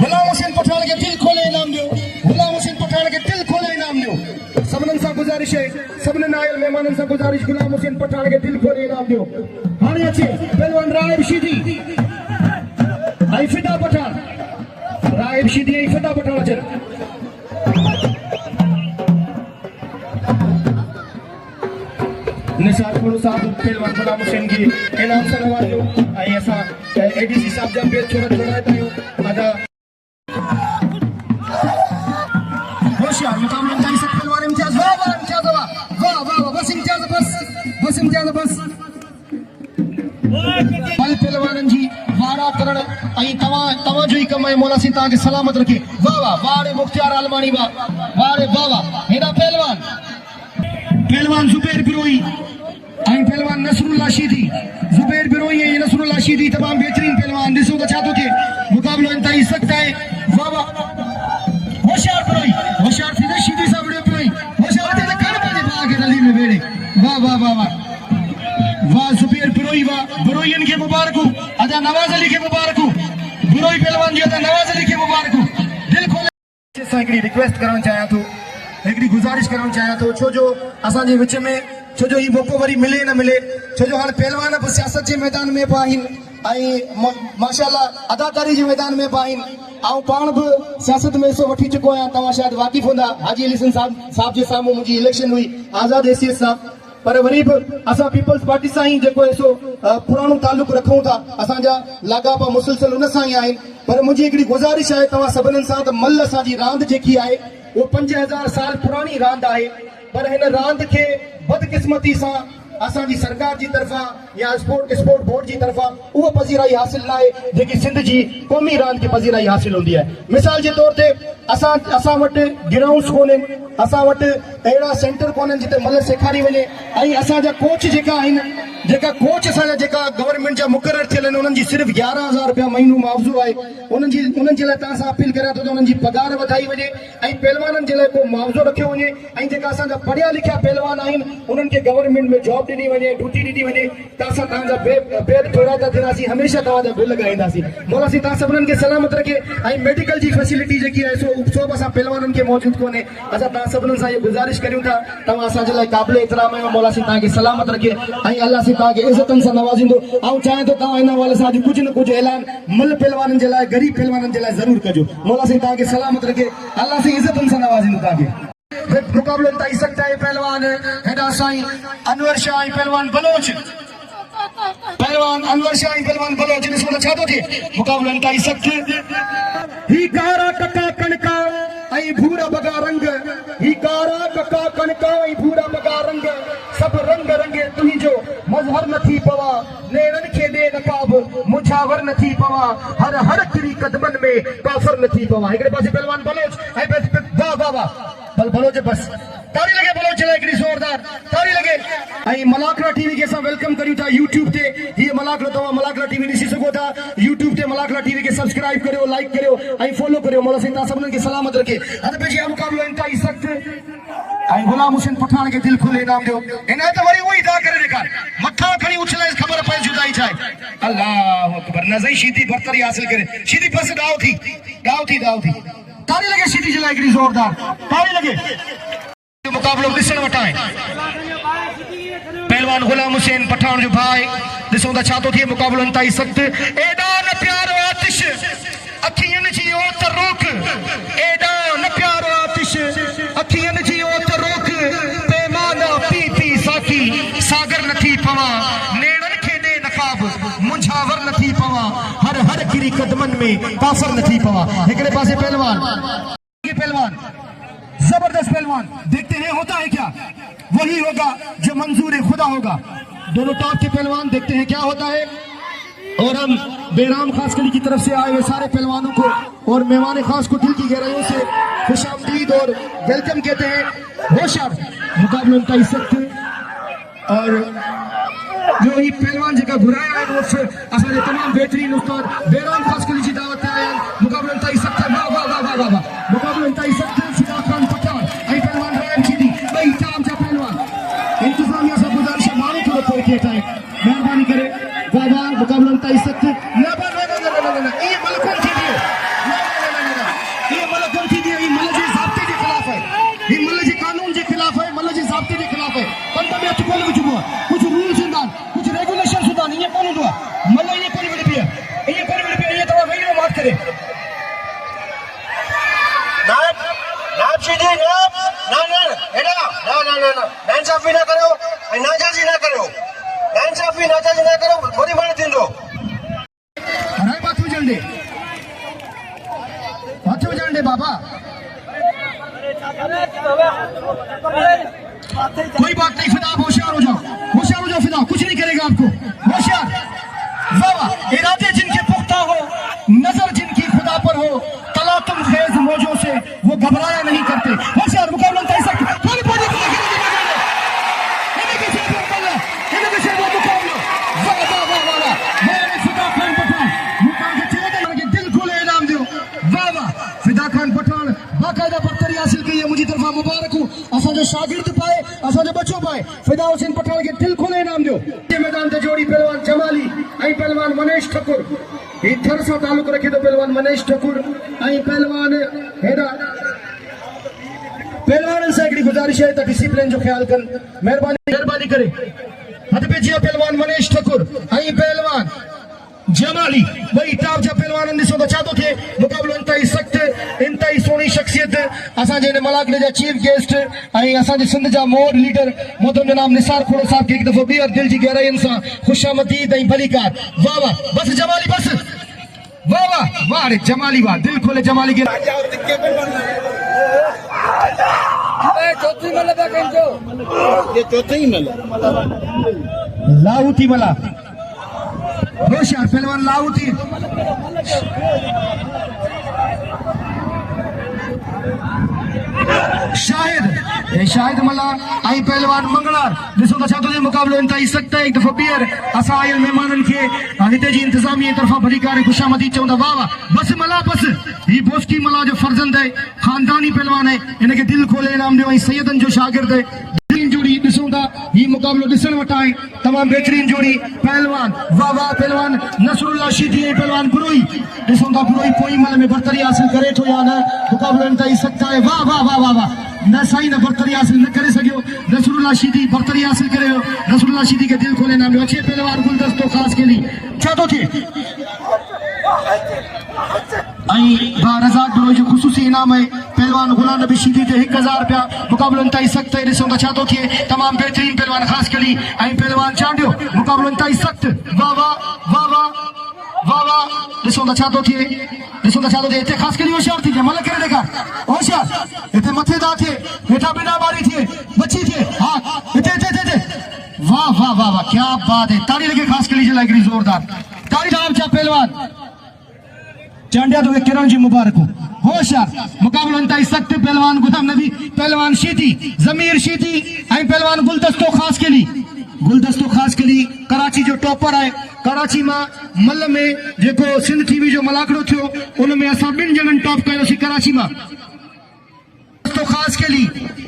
S1: गुलाम हुसैन पठान खे दिल खोले इनाम ॾियो गुलाम हुसैन पठान खे दिल खोले इनाम ॾियो सभिनीनि सां गुज़ारिश है सभिनीनि आयल महिमाननि सां गुज़ारिश गुलाम हुसैन पठान खे दिल खोले इनाम ॾियो हाणे अचे पहलवान राहिब शीदी ऐं फिदा पठान राहिब शीदी ऐं फिदा पठान अचनि निसार पुर साहब पहलवान गुलाम हुसैन खे इनाम सां नवाज़ियो ऐं असां एडीसी साहब जा पेर छोड़ाईंदा आहियूं अदा होशियार मुकाबला इंतहाई सख्त पहलवान इम्तियाज वाह बस इम्तियाज बस मल पहलवाननि जी वारा खराब करण ऐं तव्हां जो ही कम है मौला सी तव्हांखे सलामत रखे वाह वाह वाह रे मुख्तियार आलमानी वाह वाह रे वाह वाह हेॾा पहलवान ज़ुबैर बिरोई ऐं पहलवान नसरुल्लाह शीदी ज़ुबैर बिरोई ऐं नसरुल्लाह शीदी तमामु बेहतरीन पहलवान ॾिसो त छा थो थिए मुक़ाबिलो इंतहाई सख़्त आहे वाह वाह होशियार बिरोई होशियार थी शीदी सां विड़ियो बिरोई होशियार थी त कर पंहिंजे भाउ खे रली में वेड़े वाह वाह वाह वाह वाह ज़ुबैर बिरोई वाह बिरोईअनि खे मुबारकूं अदा नवाज़ अली खे मुबारकूं बिरोई पहलवान जी अदा नवाज़ अली खे मुबारकूं दिल खोले सां हिकिड़ी रिक्वेस्ट करणु चाहियां थो हिकिड़ी गुज़ारिश करणु चाहियां थो छो जो असांजे विच में छो जो हीउ मौक़ो वरी मिले न मिले छो जो हाणे पहलवान बि सियासत जे मैदान में बि आहिनि ऐं माशाअल्लाह अदाकारी जे मैदान में बि आहिनि ऐं पाण बि सियासत में हिसो वठी चुको आहियां तव्हां शायदि वाक़िफ़ हूंदा हाजी अली साहब जे साम्हूं मुंहिंजी इलेक्शन हुई आज़ाद हैसियत सां पर वरी बि असां पीपल्स पार्टी सां ई जेको हिसो पुराणो तालुक रखूं था असांजा लाॻापा मुसलसल उन सां ई आहिनि पर मुंहिंजी हिकिड़ी गुज़ारिश आहे तव्हां सभिनीनि सां त मल्ल असांजी रांदि जेकी आहे वो 5000 साल पुरानी रांदि आहे पर हिन रांदि खे बदकिस्मती सां असांजी सरकार जी तरफ़ां या स्पोर्ट बोर्ड जी तरफ़ां उहा पज़ीराई हासिल न आहे जेकी सिंध जी क़ौमी रांदि खे पज़ीराई हासिल हूंदी आहे मिसाल जे तौर ते असां वटि ग्राउंड्स कोन्हनि असां वटि अहिड़ा सेंटर कोन्हनि जिते मल सेखारी वञे ऐं असांजा कोच जेका आहिनि जेका कोच असांजा जेका गवर्नमेंट जा मुक़ररु थियल आहिनि उन्हनि जी सिर्फ़ु 11,000 रुपया महीनो मुआवज़ो आहे उन्हनि जे लाइ तव्हां सां अपील करियां थो त उन्हनि जी पघार वधाई वञे ऐं पहलवाननि जे लाइ को मुआवज़ो रखियो वञे ऐं जेका असांजा पढ़िया लिखिया पहलवान आहिनि उन्हनि खे गवर्नमेंट में जॉब ॾिनी वञे ड्यूटी ॾिनी वञे त असां तव्हांजा पेर फेरा था थियंदासीं हमेशह तव्हांजा बिल ॻाईंदासीं मौला सी तव्हां सभिनीनि खे सलामत रखे ऐं मेडिकल जी फैसिलिटी जेकी आहे सो बि असां पहलवाननि खे मौजूदु कोन्हे असां तव्हां सभिनीनि सां इहा गुज़ारिश करियूं था तव्हां असांजे लाइ क़ाबिल एतिराम आहियो मौला सी तव्हांखे सलामत रखे ऐं अलाह सी तव्हांखे इज़तनि सां नवाज़ींदो ऐं चाहियां थो तव्हां हिन हवाले सां अॼु कुझु न कुझु ऐलान मल पहलवाननि जे लाइ ग़रीब पहलवाननि जे लाइ ज़रूरु कजो मौला सी तव्हांखे सलामत रखे अलाह सी इज़तनि सां नवाज़ींदो तव्हांखे मुक़ाबिलो इंतहाई सख़्त आहे पहलवान हेॾा साईं अनवर शाह ऐं पहलवान बलोच ॾिसो त छा थो थिए मुक़ाबिलो इंतहाई सख़्त ही कारा कका कणका ऐं भूरा बगा रंग ही कारा कका कणका ऐं भूरा बगा रंग सभु रंग रंगे तुंहिंजो मज़हर नथी पवा नेरनि खे ॾे नकाब मुछावर नथी पवा हर हर किरी कदमनि में काफ़र नथी पवा हिकिड़े पासे पहलवान बलोच ऐं वाह वाह वाह बलोच बस ताड़ी लगे बलोच लाइ हिकिड़ी ज़ोरदार ताड़ी लगे ऐं मलाकड़ा टीवी खे असां वेलकम करियूं था यूट्यूब ते हीअ मलाकड़ो तव्हां मलाकड़ा टीवी ॾिसी सघो था यूट्यूब ते मलाकड़ा टीवी खे सब्सक्राइब करियो लाइक करियो ऐं फॉलो करियो मौला साईं तव्हां सभिनीनि खे सलामत रखे हद पेशी आहे मुक़ाबिलो इंतहाई सख़्त ऐं गुलाम हुसैन पठान खे दिलि खोले इनाम ॾियो हिन त वरी उहो ई दा करे ॾेखार मथां खणी उछलाए ख़बर पए जुदाई छा आहे अल्लाहु अकबर नज़ई शीदी बरतरी हासिल करे शीदी बस दाव थी ताड़ी लगे शीदी जे लाइ हिकिड़ी ज़ोरदार ताड़ी लगे मुक़ाबिलो ॾिसण वटां आहे पहलवान गुलाम हुसैन पठान जो भाई ॾिसो त छा थो थिए मुक़ाबिलो इंतहाई सख़्त एॾा न प्यारो आतिश अखियुनि जी ओत रोक एॾा न प्यारो आतिश अखियुनि जी ओत रोक पैमाना पी साकी सागर नथी पवा नेड़नि खे ॾे नकाब मुंझावर नथी पवा हर हर किरी कदमनि में काफ़र नथी पवा हिकिड़े पासे पहलवान जबरदस्त पहलवान देखते हैं होता है क्या वही होगा जो मंजूर खुदा होगा दोनों टॉप के पहलवान देखते हैं क्या होता है और हम बेराम खास कली की तरफ से आए हुए सारे पहलवानों को और मेहमान खास को दिल की गहराइयों से खुशामदीद और वेलकम कहते हैं होशियार मुकाबले इंतहाई सख़्त और जो ही पहलवान जगह घुराया है वो असांजे तमाम बेहतरीन उस्ताद बेराम खास कली जी दावत आया मुकाबलो इंतहाई सख़्त वाह वाह वाह वाह वाह मुकाबलो इंतहाई सख़्त सिदा खान पठान ऐं पहलवान रायन शीदी ॿई जाम जा पहलवान इंतज़ामिया सां गुज़ारिश आहे माण्हू थोरो पोइ थिए टाइम महिरबानी करे वाह वाह मुकाबलो इंतहाई सख़्त न इहे मल कोन थींदी इहे मल कोन थींदी हीअ मल जे ज़ाब्ते जे ख़िलाफ़ आहे हीअ मल जे कानून जे ख़िलाफ़ आहे मल जे ज़ाब्ते जे ख़िलाफ़ आहे पंध में हथु कोन विझिबो आहे कुझु रूल्स हूंदा आहिनि कुझु रेगुलेशन्स हूंदा आहिनि ईअं कोन हूंदो आहे मल ईअं कोन विझबी आहे ईअं तव्हां वेही रहो माफ़ करे नाइंसाफ़ी न करो ऐं नाजाइज़ी न करो नाइंसाफ़ी नाजाइज़ी न करो वरी माण्हू थींदो हथ विझण ॾे बाबा कोई बात नहीं फिदा होशियार हो जाओ फिदा कुछ नहीं करेगा आपको होशियार वाह वाह इरादे जिनके पुख्ता हो, नजर जिनकी खुदा पर हो, तलातुम खेज मौजों से वो घबराया नहीं करते। होशियार मुकाबला तय सकते थोड़ी बॉडी को इन्हें के से मुकाबला, इन्हें के से वो मुकाबला, वाह वाह वाह वाह वाह, मेरे फिदा खान पठान मुकाबले चले के दिल खोले इनाम दो, वाह वाह फिदा खान पठान बाकायदा बख्तरी हासिल की है, मुझी तरफा मुबारक हो, असा जो शागिर्द पाए, असा जो बच्चों पाए, फिदा हुसैन पठान के दिल खोले इनाम दो। ये मैदान ते जोड़ी पहलवान जमाली ऐं पहलवान मनेश ठाकुर, ही थर सां तालुक रखे तो पहलवान मनेश ठाकुर ऐं पहलवान हेड़ा पहलवान से हिकिड़ी गुज़ारिश है त डिसिप्लिन जो ख्याल कन, मेहरबानी करे। हथ पे जिया पहलवान मनेश ठाकुर ऐं पहलवान जमाली ॿई टॉप जा पहलवान ॾिसो त छा थो थिए, मुक़ाबिलो इंतहाई सख़्त, इंतहाई सुहिणी शख़्सियत, असांजे हिन मलाकड़े जा चीफ गेस्ट ऐं असांजे सिंध जा मोहर लीडर मोहतरम जनाब निसार खोड़ो साहब खे हिकु दफ़ो ॿीहर दिलि जी गहराइयुनि सां ख़ुशामदीद ऐं भलीकार। वाह वाह, बस जमाली बस, वाह वाह वाह रे जमाली वाह, दिल खोले जमाली के लाहौती मला होशियार पहलवान लाहौती शाहिद मला आई पहलवान मंगलार ॾिसो त छा थो थिए, मुक़ाबिलो इंतहाई सख़्त है। हिकु दफ़ो ॿीहर असां आयल महिमाननि खे हिते जी इंतिज़ामिया तरफ़ां भलीकार ख़ुशामदीद चवंदा। वाह वाह बस मला बस, ही बोस्की मला जो फर्ज़ंद है, खानदानी पहलवान है, इनखे दिल खोले इनाम ॾियो ऐं सैयदनि जो शागिर्द है। जोड़ी ॾिसूं था, ही मुक़ाबिलो ॾिसण वटां आहे, तमामु बहितरीन जोड़ी पहलवान, वाह वाह पहलवान नसरुल्लाह शीदी ऐं पहलवान बुरोई, ॾिसूं था बुरोई पोई मल में बरतरी हासिल करे थो या न, मुक़ाबिलो इंतहाई सख़्त आहे। वाह वाह वाह वाह वाह, न साईं न बरतरी हासिल न करे सघियो, नसरुल्लाह शीदी बरतरी हासिल करे, नसरुल्लाह शीदी खे दिल खोले नाम अचे पहलवान गुलदस्तो ख़ासि के लिए छा थो थिए रज़ाक बुरोई जो ख़ुसूसी इनाम है, पहलवान गुलाम नबी शीदी ते 1000 रुपया, मुक़ाबिलो इंतहाई सख़्त है। ॾिसूं था छा थो थिए, तमामु बहितरीन पहलवान ख़ासि कली ऐं पहलवान चांडियो, मुक़ाबिलो इंतहाई सख़्त, वाह वाह वाह वाह वाह वाह, ॾिसूं था छा थो थिए, ॾिसूं था छा थो थिए, हिते ख़ासि कली होशियार थी जाए, मल करे ॾेखार होशियार, हिते मथे था थिए, हेठां बिना बारी थिए, बची थिए, हा हिते हिते हिते, वाह वाह वाह वाह क्या बात है, ताड़ी लगे ख़ासि कली जे लाइ हिकिड़ी ज़ोरदार ताड़ी। आप छा पहलवान चांडिया तो किरण जी मुबारक हो, होशियार मुक़ाबिलो इंतहाई सख़्त, पहलवान गुलाम नबी, पहलवान शीदी ज़मीर शीदी ऐं पहलवान गुलदस्तो ख़ासि कली कराची जो टॉपर है। कराची मां मल में जेको सिंध टीवी जो मलाकड़ो थियो उन में असां 2 ॼणनि टॉप कयोसीं कराची मां, तो ख़ासि कली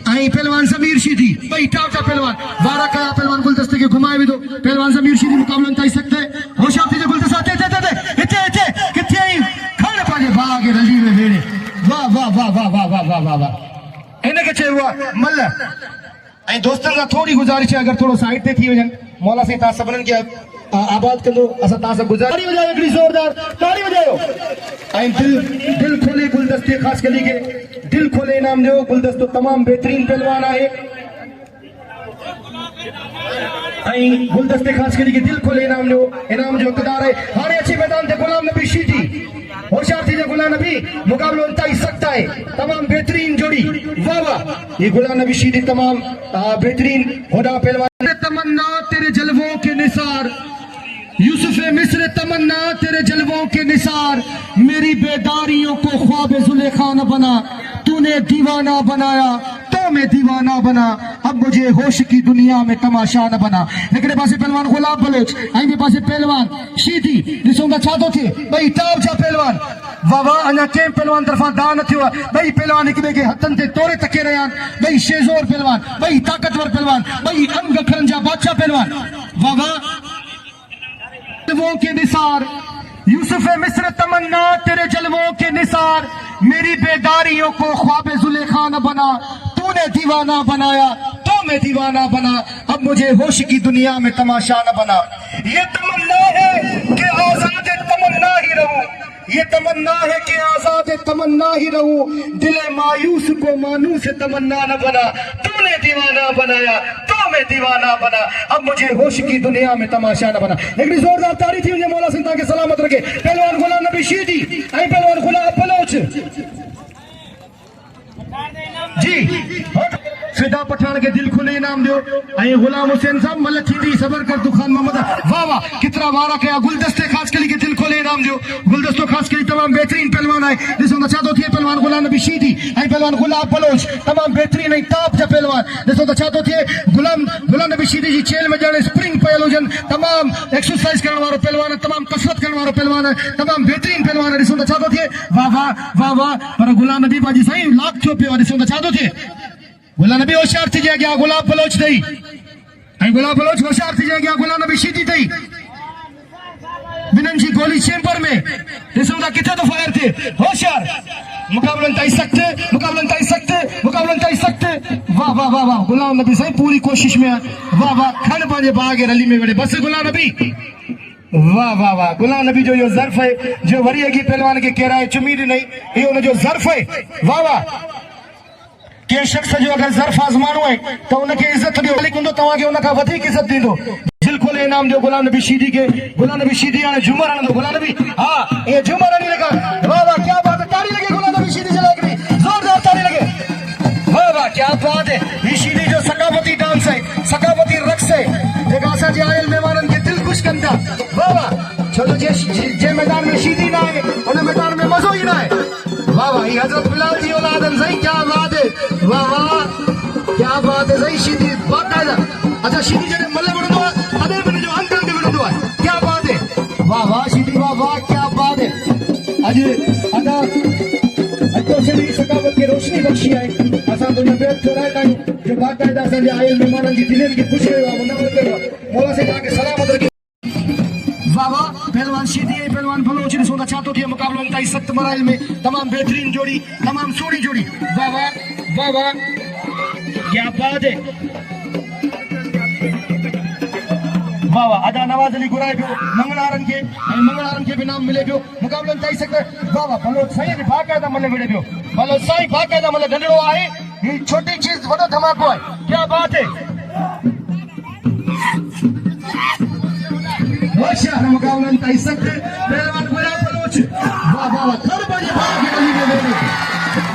S1: ऐं पहलवान ज़मीर शीदी ॿई टॉप जा पहलवान, वारा कया पहलवान गुलदस्ते खे घुमाए विधो, पहलवान ज़मीर शीदी मुक़ाबिलो इंतहाई सख़्त है, होशियार थी गुलदस्ता हिते हिते किथे आई खण पंहिंजे भाउ खे रली में वेड़े, वाह वाह वाह वाह वाह वाह वाह वाह वाह, इनखे चइबो आहे मल। ऐं दोस्तनि खां थोरी गुज़ारिश है, अगरि थोरो साइड ते थी वञनि, मौला साईं तव्हां सभिनीनि खे आबाद कंदो, असां तव्हां सां गुज़ारिश, ताड़ी वॼायो हिकिड़ी ज़ोरदार ताड़ी वॼायो ऐं दिल खोले गुलदस्ते ख़ासि कली खे दिल खोले इनाम ॾियो। गुलदस्तो तमामु बहितरीन पहलवान आहे ऐं गुलदस्ते ख़ासि कली खे दिल खोले इनाम ॾियो, इनाम जो हक़दार आहे। हाणे अची मैदान ते गुलाम नबी शीदी, होशियार थी जाए गुलाम नबी, मुक़ाबिलो इंतहाई सख़्त है, तमामु बहितरीन जोड़ी, वाह वाह ये गुलाम नबी शीदी तमामु बहितरीन होड़ा पहलवान। तमन्ना तेरे जलवों के निसार, यूसुफ मिस्र तमन्ना तेरे जलवों के निसार, मेरी बेदारियों को ख्वाब जुलेखा न बना, तूने दीवाना बनाया तो मैं दीवाना बना, अब मुझे होश की दुनिया में तमाशा न बना। हिकिड़े पासे पहलवान गुलाब बलोच ऐं ॿिए पासे पहलवान शीदी, ॾिसूं था छा थो थिए, ॿई टॉप जा पहलवान, वाह वाह अञा कंहिं पहलवान तरफ़ां दान न थियो आहे, ॿई पहलवान हिक ॿिए खे हथनि ते तोड़े तके रहिया आहिनि, ॿई शेज़ोर पहलवान, ॿई ताक़तवर पहलवान, ॿई अंग अखरनि जा बादशाह पहलवान, वाह वाह जलवों के निसार, यूसुफ मिस्र तमन्ना तेरे जलवों के निसार, मेरी बेदारियों को ख्वाब जुलेखा न बना, तूने दीवाना बनाया तो मैं दीवाना बना, अब मुझे होश की दुनिया में तमाशा न बना। ये तमन्ना है कि आजाद तमन्ना ही रहूं, ये तमन्ना है कि आजाद तमन्ना ही रहूं, दिल मायूस को मानूस तमन्ना न बना, तूने दीवाना बनाया तो मैं दीवाना बना, अब मुझे होश की दुनिया में तमाशा न बना। एक जोरदार ताड़ी थी मुझे मौला सिंह के सलामत रखे, पहलवान गुलाम नबी शीदी ऐं पहलवान गुलाब बलोच जी, फिदा पठान के दिल खुले इनाम दो ऐं गुलाम हुसैन साहब मल थींदी सबर कर तू खान मोहम्मद, वाह वाह कितना वारा कया, गुलदस्ते ख़ासि कली के दिल खोले इनाम दो। पियो गुलदस्तो ख़ासि करे तमामु बहितरीन पहलवान आहे ॾिसो त छा थो थिए पहलवान गुलाम नबी शीदी ऐं पहलवान गुलाब बलोच तमामु बहितरीन ऐं टॉप जा पहलवान ॾिसो त छा थो थिए गुलाम नबी शीदी जी चेल में ॼण स्प्रिंग पयल हुजनि तमामु एक्सरसाइज करण वारो पहलवान तमामु कसरत करण वारो पहलवान तमामु बहितरीन पहलवान ॾिसो त छा थो थिए वाह वाह वाह वाह पर गुलाम नबी बाजी साईं लाख थियो पियो आहे ॾिसो त छा थो थिए गुलाम नबी होशियार थी अॻियां गुलाब बलोच अथई ऐं गुलाब बलोच होशियार थी अॻियां गुलाम नबी शीदी अथई बिन्हनि जी गोली चेंबर में ॾिसूं था किथे थो फायर थिए होशियार मुक़ाबलनि ताईं सख़्तु वाह वाह वाह वाह गुलाम नबी साईं पूरी कोशिश में आहे वाह वाह खण पंहिंजे भाउ खे रली में वेठे बसि गुलाम नबी वाह वाह वाह गुलाम नबी जो इहो ज़र्फ़ आहे जो वरी अॻी पहलवान खे केराए चुमी ॾिनई इहो हुनजो ज़र्फ़ आहे वाह वाह कंहिं शख़्स जो अगरि ज़र्फ़ आज़माइणो आहे त उनखे इज़त ॾियो मालिक हूंदो तव्हांखे उन खां वधीक इज़त ॾींदो दिल खोले इनाम ॾियो गुलाम नबी शीदी खे गुलाम नबी शीदी हाणे झूमर हणंदो गुलाम नबी हा इहे झूमर हणी लॻा वाह वाह क्या बात है ताड़ी लॻे गुलाम नबी शीदी जे लाइ हिकिड़ी ज़ोरदार ताड़ी लॻे वाह वाह क्या बात है हीउ शीदी जो सकाफ़ती डांस आहे सकाफ़ती रक़्स आहे जेका असांजे आयल महिमाननि खे दिलि ख़ुशि कनि था वाह वाह छो त जे मैदान में शीदी न आहे उन मैदान में मज़ो ई न आहे वाह वाह ये हजरत बिलाल जी औलादन सही क्या बात है वाह वाह क्या बात है सही शीदी बाकायदा अच्छा शीदी जॾहिं मल विढ़ंदो आहे तॾहिं बि जो अंकल खे विढ़ंदो आहे क्या बात है वाह वाह शीदी वाह वाह क्या बात है अॼु अदा तो सॼी सकावत खे रोशनी बख़्शी आहे असां तुंहिंजा पेट थोराईंदा आहियूं जो बाकायदा असांजे आयल महिमाननि जी दिलनि खे ख़ुशि कयो आहे मुनवर कयो आहे मौला से तव्हांखे सलामत रखे वाह वाह पहलवान शीदी ऐं पहलवान बलोच ॾिसो त छा थो थिए मुक़ाबलनि ताईं सख़्तु मराइल में तमामु बहितरीन जोड़ी तमामु सुहिणी जोड़ी वाह वाह वाह वाह क्या बात है वाह वाह अदा नवाज़ अली घुराए पियो मंगलारनि खे ऐं मंगलारनि खे बि इनाम मिले पियो मुक़ाबलनि ताईं सख़्तु वाह वाह बलोच साईं बाक़ाइदा मल विढ़े पियो बलोच साईं बाक़ाइदा मल ढंढड़ो आहे हीअ छोटी चीज़ वॾो धमाको आहे क्या बात है होशियार मुक़ाबलनि ताईं सख़्तु पहलवान गुलाब बलोच वाह वाह वाह खड़ पंहिंजे भाउ खे रली में वेठे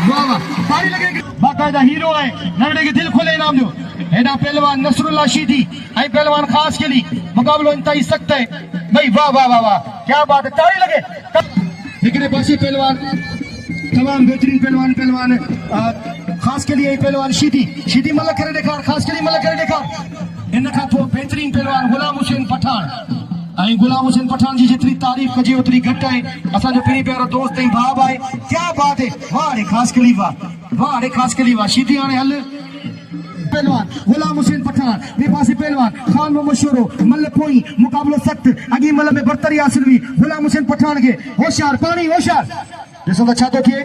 S1: वाह वाह ताड़ी लॻे बाक़ाइदा हीरो आहे नंढड़े खे दिलि खोले इनाम ॾियो हेॾा पहलवान नसरुल्ला शीदी ऐं पहलवान ख़ासि केली मुक़ाबलो इंतहाई सख़्तु आहे भई वाह वाह वाह वाह क्या बात है ताड़ी लॻे हिकिड़े पासे पहलवान तमामु बहितरीन पहलवान ख़ासि केली ऐं पहलवान शीदी मल करे ॾेखार ख़ासि केली मल करे ॾेखार इन खां पोइ बहितरीन पहलवान गुलाम हुसैन पठान ऐं गुलाम हुसैन पठान जी जेतिरी तारीफ़ कजे ओतिरी घटि आहे असांजो पहिरीं प्यारो दोस्त ऐं भाउ आहे क्या बात है वाह रे ख़ासि केली वाह रे ख़ासि केली वाह शीदी हाणे हल पहलवान गुलाम हुसैन पठान ॿिए पासे पहलवान ख़ान मोहम्मद शोरो मल पोई मुक़ाबलो सख़्तु अॻी मल में बरतरी हासिल हुई गुलाम हुसैन पठान खे होशियार पाणी होशियार ॾिसो त छा थो थिए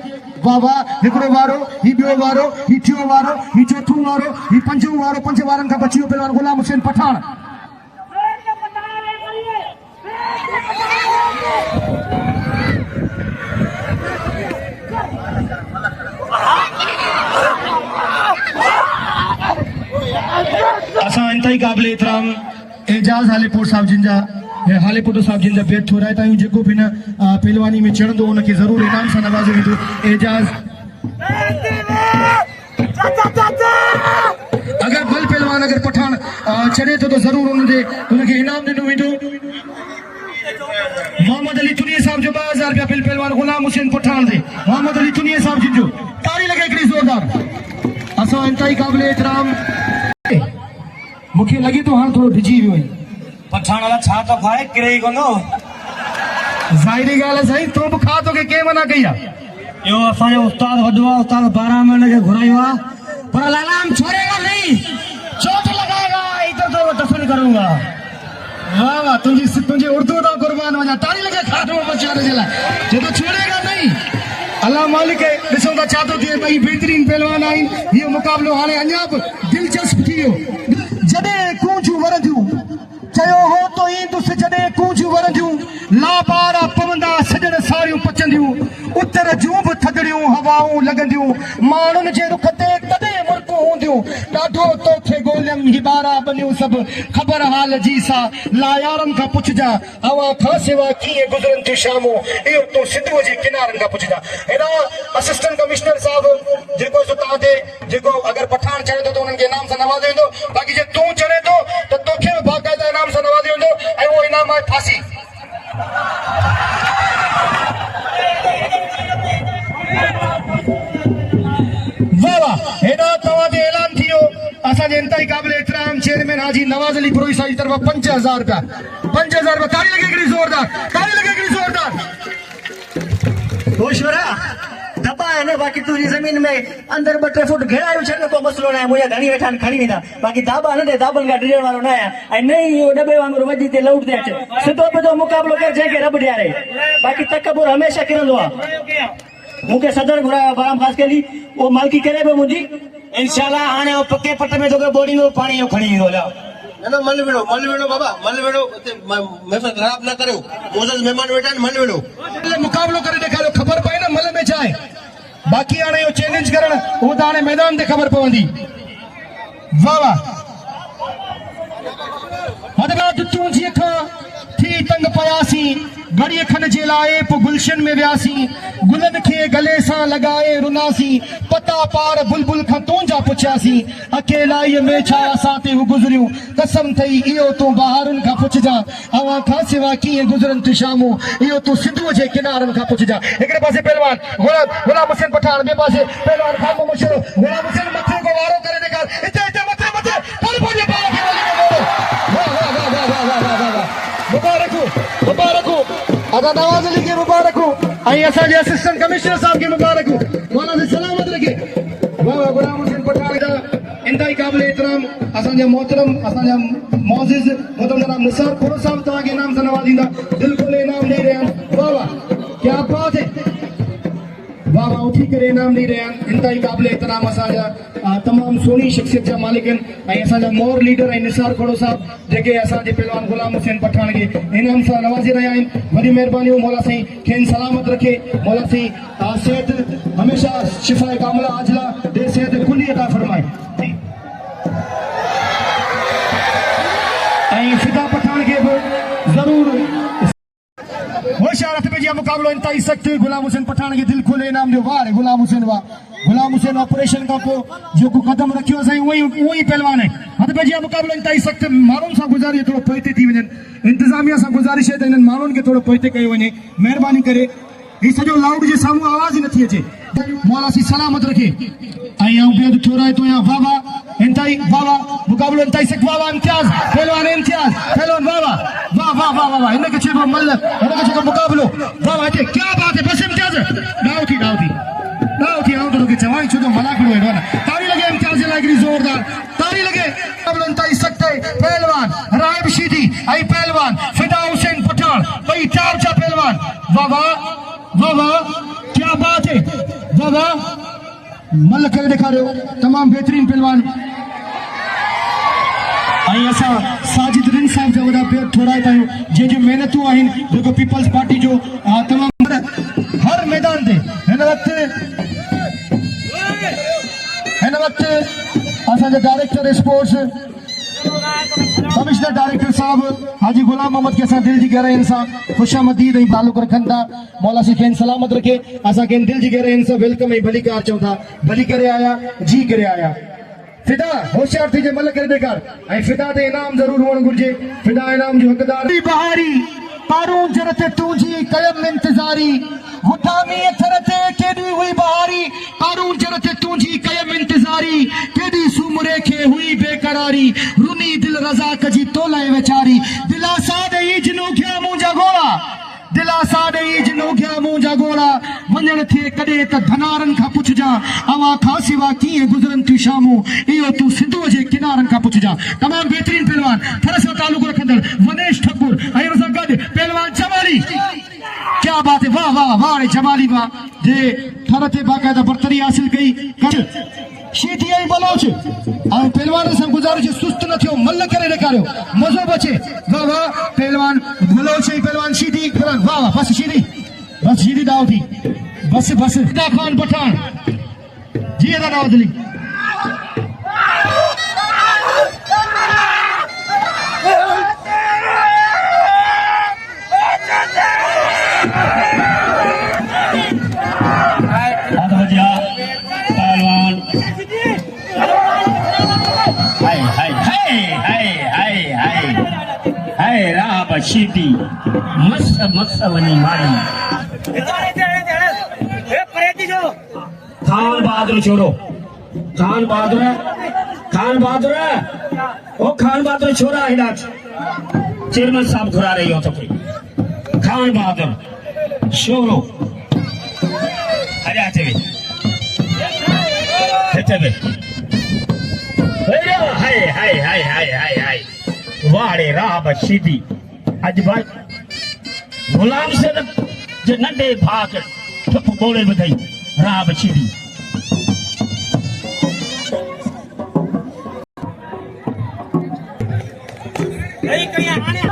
S1: वाह वाह हिकिड़ो वारो हीउ ॿियो वारो हीउ टियों वारो हीउ चोथों वारो हीउ पंजों वारो पंज वारनि खां बची वियो पहलवान गुलाम हुसैन पठान असां इंतहाई क़ाबिल एतिराम एजाज़ हालेपुर साहिब जिन जा हालेपुर साहिब जिन जा पेट थोराईंदा आहियूं जेको बि न पहलवानी में चढ़ंदो उनखे ज़रूरु इनाम सां नवाज़ो वेंदो एजाज़ अगरि भल पहलवान अगरि पठान चढ़े थो त ज़रूरु उनखे इनाम ॾिनो वेंदो मोहम्मद अली तुनिया साहब जो 2000 रुपया बिल पहलवान गुलाम हुसैन पठान ते मोहम्मद अली तुनिया साहब जिन जो ताड़ी लॻे हिकिड़ी ज़ोरदार असां इंतहाई क़ाबिल एतिराम मूंखे लॻे थो हाणे थोरो डिॼी वियो आहे
S3: पठान वाला छा तो खाए किरे ही कोनो
S1: ज़ाहिरी ॻाल्हि आहे साईं तो बि खा तोखे कंहिं मना कई आहे
S3: यो असांजो उस्ताद वॾो आहे उस्ताद 12 महीने खे घुरायो आहे पर लगाम छोड़ेगा नहीं चोट लगाएगा इधर तो दफन करूंगा
S1: वाह वाह तुंहिंजी उर्दू था कुर्बान वञा ताड़ी लॻे खाटो बचाने जे लाइ जो तो छोड़ेगा नहीं अल्लाह मालिक ॾिसो त छा थो थिए ॿई बहितरीन पहलवान आहिनि इहो मुक़ाबलो हाणे अञा बि दिलचस्प थी वियो जॾहिं कूंजूं वरंदियूं चयो हो तो ईंदुसि जॾहिं कूंजूं वरंदियूं लाबारा पवंदा सजण सारियूं पचंदियूं उतर जूं बि थधड़ियूं हवाऊं लॻंदियूं माण्हुनि जे रुख ते तॾहिं मुर्कूं हूंदियूं ॾाढो तोखे ॻोल्हियमि हिबारा बनियूं सभु ख़बर हाल जी सा लायारनि खां पुछजा हवा खां सिवा कीअं गुज़रनि थियूं शामूं इहो तूं सिंधूअ जे किनारनि खां पुछजा हेॾा असिस्टेंट कमिश्नर साहिब जेको तव्हां ते जेको अगरि पठान चढ़े थो त उन्हनि खे इनाम सां नवाज़े वेंदो बाक़ी जे तूं चढ़े थो त तोखे बाक़ाइदा इनाम सां नवाज़े वेंदो ऐं उहो इनाम आहे फांसी असांजे इंतहाई क़ाबिल एहतराम चेयरमैन हाजी नवाज अली पुरोही साहिब जी तरफ़ां 5000 रुपया 5000 रुपया ताली लगे हिकिड़ी ज़ोरदार ताली लगे हिकिड़ी ज़ोरदार
S3: होश हो रहा दबा है ना बाकी तुझी जमीन में अंदर 2-3 फुट घेरायो छे को मसलो ना मुया धणी वेठा खणी वेठा बाकी दाबा न दे दाबन का डिजर वालो ना है नहीं यो डबे वांगुर वजी ते लौट दे छे सिधो बधो मुकाबलो कर जे के रब ड्यारे बाकी तकबुर हमेशा किरंदो आ मुके सदर घुराया बाराम खास के ली वो मालकी करे बे मुजी
S2: इंशाल्लाह आने वो पक्के पट में जो के बॉडी में पानी यो खणी ईंदो ला
S6: ना मल वेड़ो बाबा मल वेड़ो महफ़िल खराब ना करो मोज़ल मेहमान वेठा मल वेड़ो
S1: मुकाबलो करे ॾेखारियो ख़बर पए न मल में छा आहे बाक़ी हाणे इहो चैलेंज करण उहो त हाणे मैदान ते ख़बर पवंदी वाह वाह हदरात तूं जीअं खां थी तंग पयासीं घड़ीअ खन जे लाइ पोइ गुलशन में वियासीं गुलनि खे गले सां लॻाए रुनासीं पता पार बुलबुल खां तुंहिंजा पुछियासीं अकेलाई में छा असां ते गुज़रियूं कसम थई इहो तूं बहारुनि खां पुछजां अवां खां सिवा कीअं गुज़रनि थियूं शामूं इहो तूं सिंधूअ जे किनारनि खां पुछजां हिकिड़े पासे पहलवान गुलाम हुसैन पठान ॿिए पासे पहलवान खामो मुशरो गुलाम हुसैन मथे को वारो करे ॾेखार हिते हिते मथे मथे फल पंहिंजे पाण खे वञी करे वाह वाह वाह वाह वाह वाह वाह वाह मुबारक मुबारक अदा नवाज अली के मुबारक हो आई असांजे असिस्टेंट कमिश्नर साहब के मुबारक हो मौला से सलामत रखे वाह वाह गुलाम हुसैन पठान का इंतहाई क़ाबिल एहतराम असांजा मोहतरम असांजा मौजिज़ मोहतरम जनाब निसार खोड़ो साहब तव्हांखे इनाम सां नवाज़ींदा दिल खोले इनाम ॾेई रहिया आहिनि वाह वाह क्या बात है वाह वाह उठी करे इनाम ॾेई रहिया आहिनि इंतहाई क़ाबिल एहतराम असांजा तमामु सुहिणी शख़्सियत जा मालिक आहिनि ऐं असांजा मोर लीडर ऐं निसार खोड़ो साहब जेके असांजे पहलवान गुलाम हुसैन पठान खे इनाम सां नवाज़े रहिया आहिनि वॾी महिरबानी मौला साईं खेनि सलामत रखे मौला साईं सिहत हमेशा शिफ़ा कामिला आजला दे सिहत कुली अता फरमाए ऐं फिदा पठान खे बि ज़रूरु होशियार हथ में जीअं मुक़ाबिलो इंतहाई सख़्तु गुलाम हुसैन पठान खे दिलि खोले इनाम ॾियो वाह रे गुलाम हुसैन वाह गुलाम हुसैन ऑपरेशन खां पोइ जेको कदम रखियो असां उहो ई पहलवान आहे हथ में जीअं मुक़ाबिलो इंतहाई सख़्तु माण्हुनि सां गुज़ारिश थोरो पोइ ते थी वञनि इंतिज़ामिया सां गुज़ारिश आहे त हिननि माण्हुनि खे थोरो पोइ ते कयो वञे महिरबानी करे ही सॼो लाउड जे साम्हूं आवाज़ ई नथी अचे मौला सी सलामत रखे ऐं ॿियो थोरा तो यहाँ वाह वाह इंतहाई वाह वाह मुक़ाबिलो इंतहाई सख़्तु वाह वाह इम्तियाज़ पहलवान पहलवान वाह वाह वाह वाह वाह वाह वाह हिनखे चइबो मल हिनखे चइबो मुक़ाबिलो वाह वाह हिते क्या बात है बस इम्तियाज़ ॾांहुं थी आऊं तो तोखे चवां छो जो मलाकड़ो हेॾो आहे न ताड़ी लॻे इम्तियाज़ जे लाइ हिकिड़ी ज़ोरदार ताड़ी लॻे मुक़ाबिलो इंतहाई सख़्तु आहे पहलवान राइब शीदी ऐं पहलवान फिदा हुसैन पठान ॿई चार पहलवान वाह वाह वाह वाह क्या बात है वाह वाह मल करे ॾेखारियो तमामु बहितरीन पहलवान ऐं असां साजिद रिन साहब जा वॾा पेर ठोराईंदा आहियूं जंहिंजूं महिनतूं आहिनि जेको पीपल्स पार्टी जो तमामु हर मैदान ते हिन वक़्तु असांजा डायरेक्टर स्पोर्ट्स कमिश्नर डायरेक्टर साहब हाजी गुलाम मोहम्मद के असां दिल जी गहराइनि सां ख़ुशामदीद ऐं तालुक़ रखनि था मौला सी खेनि सलामत रखे असां खेनि दिल जी गहराइनि सां वेलकम ऐं भली कार चऊं था भली करे आया जी करे आया फिदा होशियार थी जे मल करे ॾेखार ऐं फिदा ते इनाम ज़रूरु हुअणु घुरिजे फिदा इनाम जो हक़दार बहारी पारूं जरत तुंहिंजी कयम इंतज़ारी गुदामी अथर ते केॾी हुई बहारी पारूं जरत तुंहिंजी कयम इंतज़ारी केॾी सूमरे खे हुई बेकरारी रुनी दिल रज़ा कजी तोलाए वेचारी दिलासा ॾेई जिनो घिया मुंहिंजा गोला दिलासा ॾेई जिनो घिया मुंहिंजा गोला वञण थिए कॾहिं त धनारनि खां पुछजां अवां खां सिवा कीअं गुज़रनि थियूं शामूं इहो तूं सिंधूअ जे किनारनि खां पुछजां तमामु बहितरीन पहलवान थर सां तालुक़ रखंदड़ वनेश ठाकुर ऐं हुन सां गॾु पहलवान जमाली क्या बात है वाह वाह वाह रे जमाली वाह जे थर ते बाक़ाइदा बरतरी हासिल कई कर शीधी ऐं बलोच ऐं पहलवान सां गुज़ारिश सुस्त न थियो मल करे ॾेखारियो मज़ो बि अचे वाह वाह पहलवान बलोच ऐं पहलवान शीधी वाह वाह बस शीधी ॾांहुं थी बस फिदा खान पठान जी अदा नवाज़ अली
S2: शीदी मस्त वनी मारी खान बहादुर छोड़ो खान बहादुर खान बहादुर ओ खान बहादुर छोरा इलाज चेयरमैन साहब घुरा रही हो तो खान बहादुर छोरो अरे चवे चवे हाय हाय हाय हाय हाय हाय वाड़े राह बशीदी अज भाई गुलाम से जे नंढे भाग ठप बोले बधई राह बशीदी नहीं कहीं आने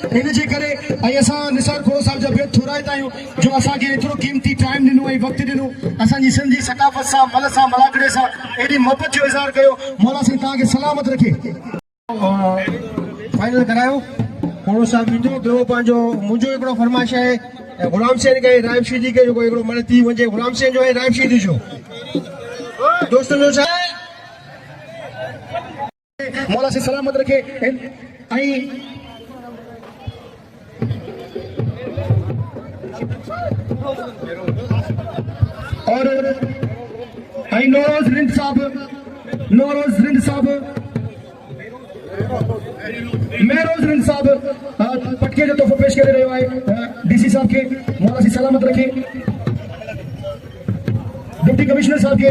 S1: इनजे करे असां निसार खोड़ो साहब जा भेद थोराईंदा आहियूं जो असांखे एतिरो कीमती टाइम ॾिनो ऐं वक़्तु ॾिनो असांजी सिंधी सकाफ़त सां मल सां मलाकड़े सां एॾी मोहबत जो इज़हार कयो मौला साईं तव्हांखे सलामत रखे
S6: फाइनल करायो खोड़ो साहब ईंदो ॿियो पंहिंजो मुंहिंजो हिकिड़ो फरमाइश आहे गुलाम सेन खे राइब शीदी खे जेको हिकिड़ो मन थी वञे गुलाम सेन जो आहे राइब शीदी जो दोस्तनि जो छा
S1: मौला साईं सलामत रखे ऐं और नौरोज रिंद साहब महरोज रिंद साहब पटके जो तोहफो पेश करे रहियो आहे डीसी साहब के मौला साईं सलामत रखे डिप्टी कमिश्नर साहब के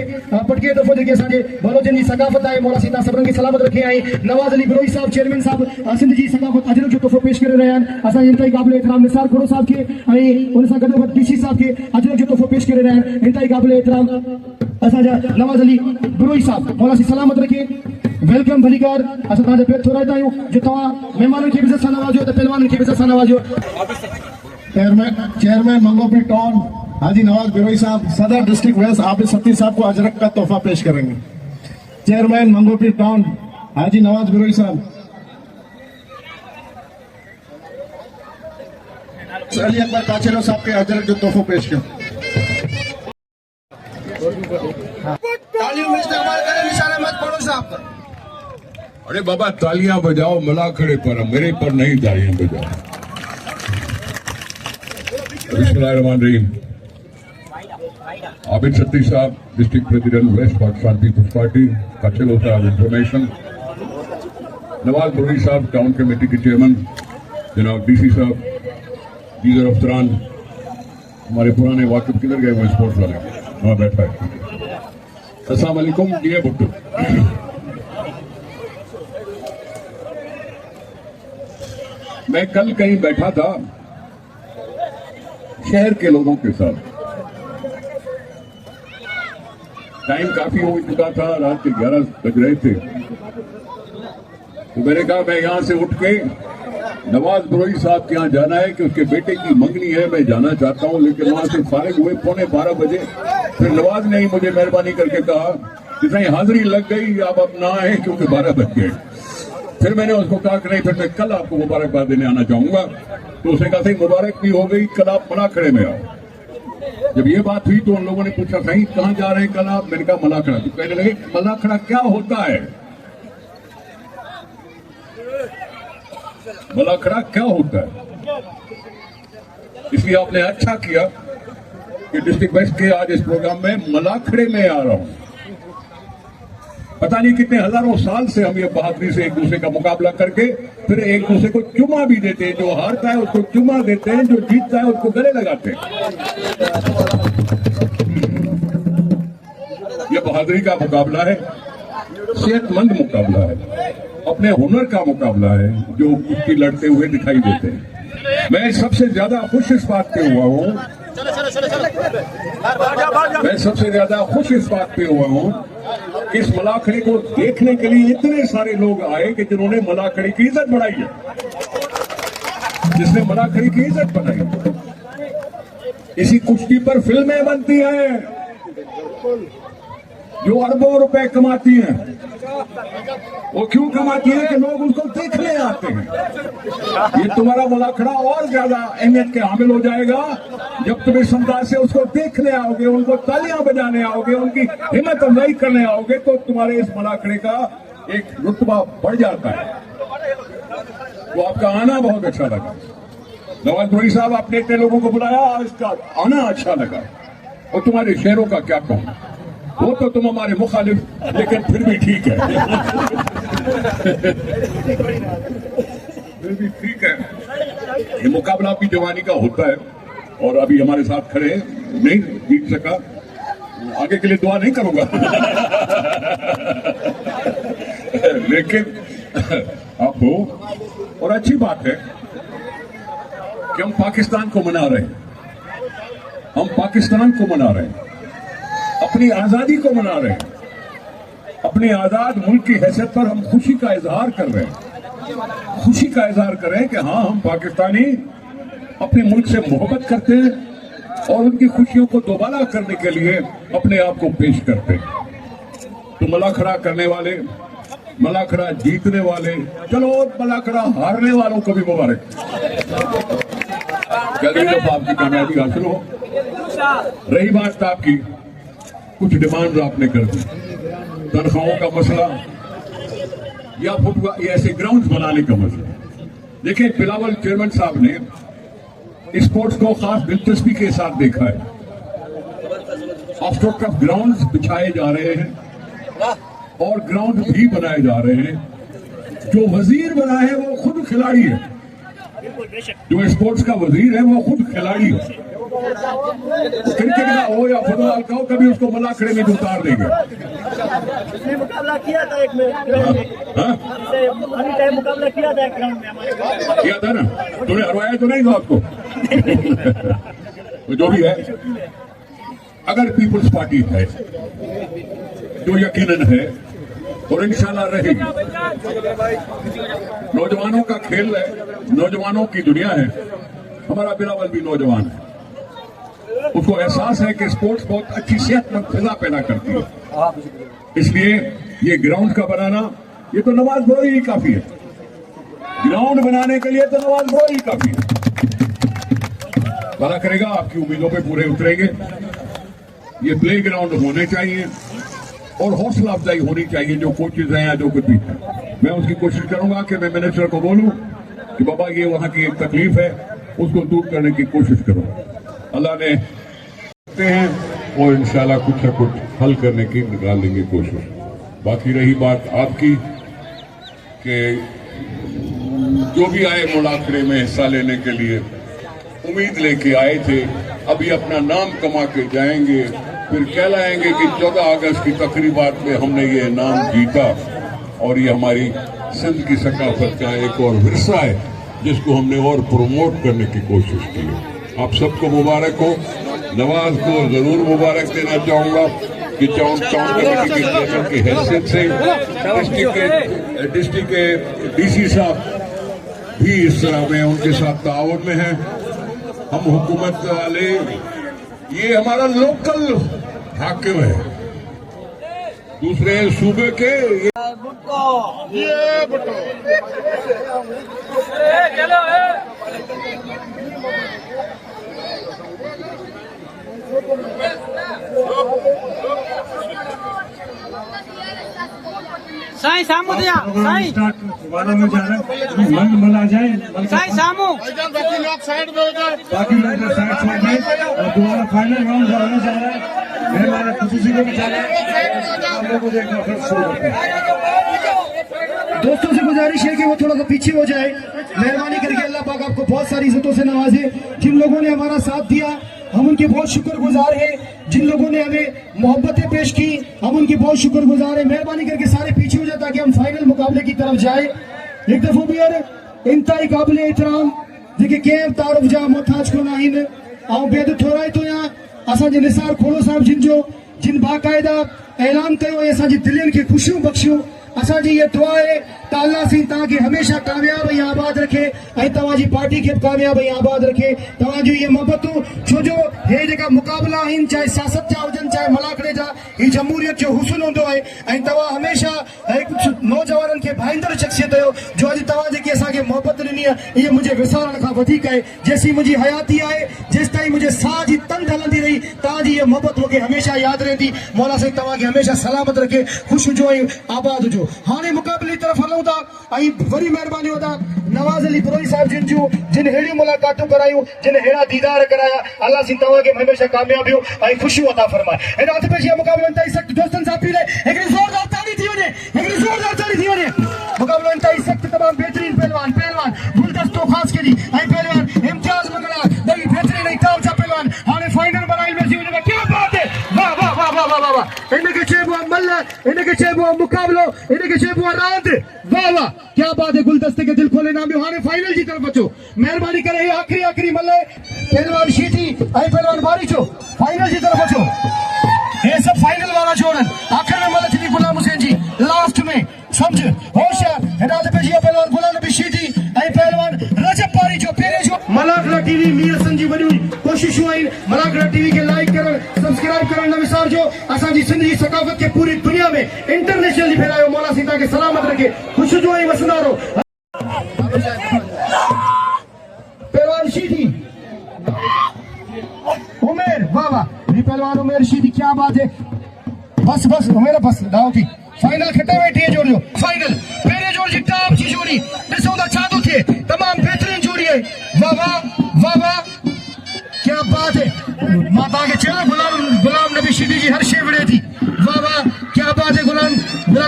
S1: पटके तोहफो जेके असांजे बलोचन जी सकाफ़त आहे मौला साईं तव्हां सभिनी खे सलामत रखे ऐं नवाज़ अली बरोई साहब चेयरमैन साहब सिंध जी सकाफ़त अजरक जो तोहफो पेश करे रहिया आहिनि असांजे इंतहाई क़ाबिल एतिराम निसार खोड़ो साहब खे ऐं उन सां गॾोगॾु डीसी साहब खे अजरक जो तोहफो पेश करे रहिया आहिनि इंतहाई क़ाबिल एतिराम असांजा नवाज़ अली बरोई साहब मौला साईं सलामत रखे वेलकम भलीकार असां तव्हांजा पेर थोराईंदा आहियूं जो तव्हां महिमाननि खे बि इज़त सां नवाज़ियो त पहलवाननि खे बि इज़त सां नवाज़ियो
S7: चेयरमैन मंगोपी टाउन हाजी नवाज बिरोई साहब सदर डिस्ट्रिक्ट वेस्ट आबिद सत्ती साहब को अजरक का तोहफा पेश करेंगे चेयरमैन मंगोपी टाउन हाजी नवाज बिरोई साहब अली अकबर काचेलो साहब के अजरक जो तोहफा पेश करें
S6: तालियों में इस्तेमाल करें निशान अहमद खोड़ो साहब
S8: अरे बाबा तालियां बजाओ मलाखड़े पर मेरे पर नहीं तालियां बजाओ बिस्मिल्लाहिर्रहमानिर्रहीम आबिद सत्ती साहब district president west Pakistan Peoples Party काचेलो साहब इंफॉर्मेशन नवाज बरोई साहब टाउन कमेटी के चेयरमैन जनाब डीसी साहब जीजर अफसरान हमारे पुराने वाकिफ किधर गए वो स्पोर्ट्स वाले वहाँ बैठा है अस्सलाम वालेकुम डियर भुट्टो मैं कल कहीं बैठा था शहर के लोगों के साथ टाइम काफी हो चुका था रात के 11 बज रहे थे तो मैंने कहा मैं यहां से उठ के नवाज बरोई साहब के यहाँ जाना है कि उसके बेटे की मंगनी है मैं जाना चाहता हूं लेकिन वहां से फारिग हुए 11:45 बजे फिर नवाज ने ही मुझे मेहरबानी करके कहा कि सही हाजिरी लग गई आप अब ना आए क्योंकि 12 बज गए फिर मैंने उसको कहा कि नहीं फिर मैं कल आपको मुबारकबाद देने आना चाहूंगा तो उसने कहा सही मुबारक भी हो गई कल आप मलाखड़े में आओ जब ये बात हुई तो उन लोगों ने पूछा सही कहां जा रहे हैं कल आप मैंने कहा मलाखड़ा तो कहने लगे मलाखड़ा क्या होता है मलाखड़ा क्या होता है इसलिए आपने अच्छा किया कि डिस्ट्रिक्ट वेस्ट के आज इस प्रोग्राम में मलाखड़े में आ रहा हूं पता नहीं कितने हजारों साल से हम ये बहादुरी से एक दूसरे का मुकाबला करके फिर एक दूसरे को चुमा भी देते हैं जो हारता है उसको चुमा देते हैं जो जीतता है उसको गले लगाते हैं ये बहादुरी का मुकाबला है सेहतमंद मुकाबला है अपने हुनर का मुकाबला है जो कुश्ती लड़ते हुए दिखाई देते हैं मैं सबसे ज्यादा खुश इस बात पे हुआ हूं कि इस मलाखड़ी को देखने के लिए इतने सारे लोग आए कि जिन्होंने मलाखड़ी की इज्जत बढ़ाई है जिसने मलाखड़ी की इज्जत बढ़ाई इसी कुश्ती पर फिल्में बनती हैं जो अरबों रुपए कमाती हैं वो क्यों कमाती है कि लोग उनको देखने आते हैं ये तुम्हारा मुलाखड़ा और ज्यादा अहमियत के हामिल हो जाएगा जब तुम इस अंदाज से उसको देखने आओगे उनको तालियां बजाने आओगे उनकी हिम्मत अफजाई करने आओगे तो तुम्हारे इस मुलाखड़े का एक रुतबा बढ़ जाता है तो आपका आना बहुत अच्छा लगा। नवाज बुरई साहब, आपने इतने लोगों को बुलाया, इसका आना अच्छा लगा। और तुम्हारे शेरों का क्या कहूं, वो तो तुम हमारे मुखालिफ, लेकिन फिर भी ठीक है। फिर भी ठीक है। ये मुकाबला आपकी जवानी का होता है और अभी हमारे साथ खड़े हैं, नहीं जीत सका, आगे के लिए दुआ नहीं करूंगा। लेकिन आप हो, और अच्छी बात है कि हम पाकिस्तान को मना रहे हैं, हम पाकिस्तान को मना रहे हैं, अपनी आजादी को मना रहे हैं, अपने आजाद मुल्क की हैसियत पर हम खुशी का इजहार कर रहे हैं, खुशी का इजहार कर रहे हैं कि हाँ, हम पाकिस्तानी अपने मुल्क से मोहब्बत करते हैं और उनकी खुशियों को दोबारा करने के लिए अपने आप को पेश करते हैं। तो मलाखड़ा करने वाले, मलाखड़ा जीतने वाले, चलो मलाखड़ा हारने वालों को भी मुबारक। अगली दफा आपकी कामयाबी हासिल हो। रही बात आपकी, कुछ डिमांड आपने कर दी, तनख्वाहों का मसला या फुटबॉल ऐसे ग्राउंड बनाने का मसला। देखिए, बिलावल चेयरमैन साहब ने स्पोर्ट्स को खास दिलचस्पी के साथ देखा है। ऑफ ग्राउंड बिछाए जा रहे हैं और ग्राउंड भी बनाए जा रहे हैं। जो वजीर बना है वो खुद खिलाड़ी है, जो स्पोर्ट्स का वजीर है वो खुद खिलाड़ी है। क्रिकेट का हो या फुटबॉल का हो, कभी उसको मलाखड़े में उतार देंगे।
S3: इसने मुकाबला किया था एक ग्राउंड में, मुकाबला किया था एक ग्राउंड में हमारे,
S8: किया था ना, तूने हरवाया तो नहीं था आपको। तो जो भी है, अगर पीपुल्स पार्टी है, जो यकीनन है और इंशाल्लाह रहेगी, नौजवानों का खेल है, नौजवानों की दुनिया है। हमारा बिलावल भी नौजवान है, उसको एहसास है कि स्पोर्ट्स बहुत अच्छी सेहतमंद फिजा पैदा करती है। इसलिए ये ग्राउंड का बनाना, ये तो नवाज बुरई ही काफी है। ग्राउंड बनाने के लिए तो नवाज बुरई ही काफी है। भला करेगा, आपकी उम्मीदों पे पूरे उतरेंगे। ये प्ले ग्राउंड होने चाहिए और हौसला अफजाई होनी चाहिए, जो कोचेज हैं या जो कुछ भी है। मैं उसकी कोशिश करूंगा कि मैं मिनिस्टर को बोलूं कि बाबा ये वहां की एक तकलीफ है, उसको दूर करने की कोशिश करो। अल्लाह ने हैं और इंशाल्लाह कुछ न कुछ हल करने की निकाल लेंगे कोशिश। बाकी रही बात आपकी कि जो भी आए मुलाखड़े में हिस्सा लेने के लिए, उम्मीद लेके आए थे, अभी अपना नाम कमा के जाएंगे, फिर कहलाएंगे कि 14 अगस्त की तकरीबात में हमने ये नाम जीता। और ये हमारी सिंध की सकाफत का एक और विरसा है जिसको हमने और प्रमोट करने की कोशिश की है। आप सबको मुबारक हो। नवाज को जरूर मुबारक देना चाहूंगा कि टाउन कमेटी के चेयरमैन की हैसियत से डिस्ट्रिक्ट के डीसी साहब भी इस तरह में उनके साथ ताउन में हैं। हम हुकूमत वाले, ये हमारा लोकल हाकिम है, दूसरे सूबे के
S9: साईं सामू दिया साईं
S5: वालों में जा रहे हैं, मन बना जाए,
S9: साईं सामू
S5: बाकी लोग साइड में और दोबारा फाइनल राउंड होने जा रहा है। मैं हमारा खुशी को भी जा रहा है, हम लोगों को देखना फिर शुरू होता है।
S1: दोस्तों से गुजारिश है कि वो थोड़ा सा पीछे हो जाए, मेहरबानी करके। अल्लाह पाक आपको बहुत सारी इज्जतों से नवाजे। जिन लोगों ने हमारा साथ दिया, हम उनके बहुत शुक्रगुजार हैं। जिन लोगों ने हमें मोहब्बतें पेश की, हम उनके बहुत शुक्रगुजार हैं। मेहरबानी करके सारे पीछे हो जाए ताकि हम फाइनल मुकाबले की तरफ जाए। एक दफा भी यार इंतहाई काबिल एहतराम जेके केर तारुफ जा मोहताज को नाहिन ऐं बेद थोराए तो या असांजे निसार खोड़ो साहब जिन बाक़ायदा ऐलान कयो ऐं असांजी दिलियुनि खे ख़ुशियूं बख़्शियूं। असांजी ये दुआ है त अल्लाह सिंह तव्हांखे हमेशह कामयाब ऐं आबाद रखे ऐं तव्हांजी पार्टी खे कामयाब ऐं आबाद रखे। तव्हांजूं इहे मोहबतूं, छो जो हे जेका मुक़ाबला आहिनि, चाहे सियासत जा हुजनि चाहे मलाखड़े जा, ही जमहूरियत जो हुस्न हूंदो आहे। ऐं तव्हां हमेशह हिकु नौजवाननि खे भाईंदड़ शख़्सियत आहियो। जो अॼु तव्हां जेकी असांखे मोहबत ॾिनी आहे, इहे मुंहिंजे विसारण खां वधीक आहे। जेसीं मुंहिंजी हयाती आहे, जेसि ताईं मुंहिंजे साह जी तंग हलंदी रही, तव्हांजी इहा मोहबत मूंखे हमेशह यादि रहंदी। मौला साईं तव्हांखे हमेशह सलामत रखे, ख़ुशि हुजो ऐं आबाद हुजो। हाणे मुक़ाबले जी तरफ़ हलूं था ऐं वरी महिरबानी होता नवाज अली बरोई साहब जिन हेड़ी मुलाकातूं करायूं, जिन हेड़ा दीदार कराया, अल्लाह सिंह तव्हां खे हमेशा कामयाबियूं ऐं ख़ुशियूं अता फरमाए। हिन हथ पेशी मुक़ाबलो इंतहाई सख़्तु दोस्तनि सां पी हिकिड़ी ज़ोरदार ताली थी वञे, हिकिड़ी ज़ोरदार ताली थी वञे। मुक़ाबलो इंतहाई सख़्तु, तमामु बहितरीन पहलवान गुलदस्तो ख़ासि करी ऐं पहलवान इम्तियाज़ मंगला, ॿई बहितरीन ऐं टॉप जा पहलवान हाणे फाइनल बनाइल में थी वञे। क्या बात है, वाह वाह वाह वाह वाह वाह। इनके चइबो आहे मल्ल, इनके चइबो आहे मुक़ाबलो, इनके चइबो आहे रांदि। वाह वाह, क्या बात है। गुलदस्ते के दिल खोले नाम हाणे फाइनल जी तरफ़ अचो, महिरबानी करे हे आख़िरी मल्ल पहलवान शीटी ऐं पहलवान बारीचो फाइनल जी तरफ़ अचो। हे सब फाइनल वाला जोड़न आखिर में मल्ल थी गुलाम हुसैन जी लास्ट में समझ होशियार। हिदायत पेशी पहलवान गुलाम नबी शीटी ऐं पहलवान रजब बारीचो पेरे जो। मलाकड़ा टीवी मीर हसन जी वॾियूं कोशिशूं आहिनि। मलाकड़ा टीवी के लाइक करण सब्सक्राइब करण न विसारजो। असांजी सिंध जी सकाफ़त के पूरी दुनिया में इंटरनेशनली फैलायो। मौला सीता के सलामत रखे, ख़ुशजो ऐं वसंदा रहो। पहलवान शीटी उमेर, वाह वाह, ये पहलवान उमेर शीटी, क्या बात है। बस बस उमेर बस दाव थी फाइनल खटे बैठी है जोड़ियो फाइनल पेरे जोड़ जी टॉप जी जोड़ी ॾिसो था छा थो थिए। तमामु बहितरीन जोड़ी है। वाह वाह वाह वाह, क्या बात है। मां तव्हांखे चयो गुलाम नबी शीटी जी हर शइ विढ़े थी। वाह वाह, क्या बात है। गुलाम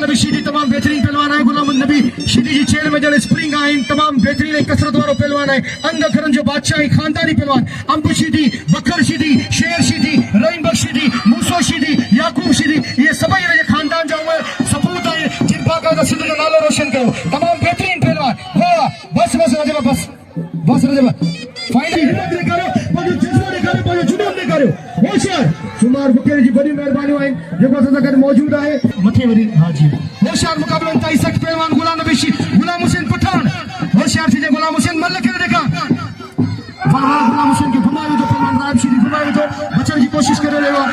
S1: नबी शीटी तमामु बहितरीन पहलवान है। गुलाम नबी शीटी जी चेन में ॼण स्प्रिंग आहिनि, तमामु बहितरीन ऐं कसरत वारो पहलवान आहे। अंग अखरनि जो बादशाह ऐं ख़ानदानी पहलवान। अंब शीटी, बकर शीटी, शेर शीटी, रहीम बख्श शीटी, मूसो शीटी, याकूब शीटी, ये सभई हिन जे ख़ानदान जा उहे सपूत आहिनि जिन बाक़ाइदा सिंध जो नालो रोशन कयो। तमामु बहितरीन पहलवान। वाह, बस बस रजब, बस रजब। फाइनल हिम्मत ॾेखारियो, पंहिंजो जज़्बो ॾेखारियो, पंहिंजो जुनून ॾेखारियो। होशियार सुमार बुकेरी जी वॾियूं महिरबानियूं आहिनि जेको असां सां गॾु मौजूदु आहे। मथे वरी हा जी होशियार मुक़ाबलो इंतहाई सख़्तु पहलवान गुलाम हुसैन पठान होशियार थी गुलाम हुसैन मल्ल खे ॾेखार। वाह वाह, गुलाम हुसैन खे घुमायो थो पहलवान रायब शीरी, घुमायो थो, बचण जी कोशिश करे रहियो आहे,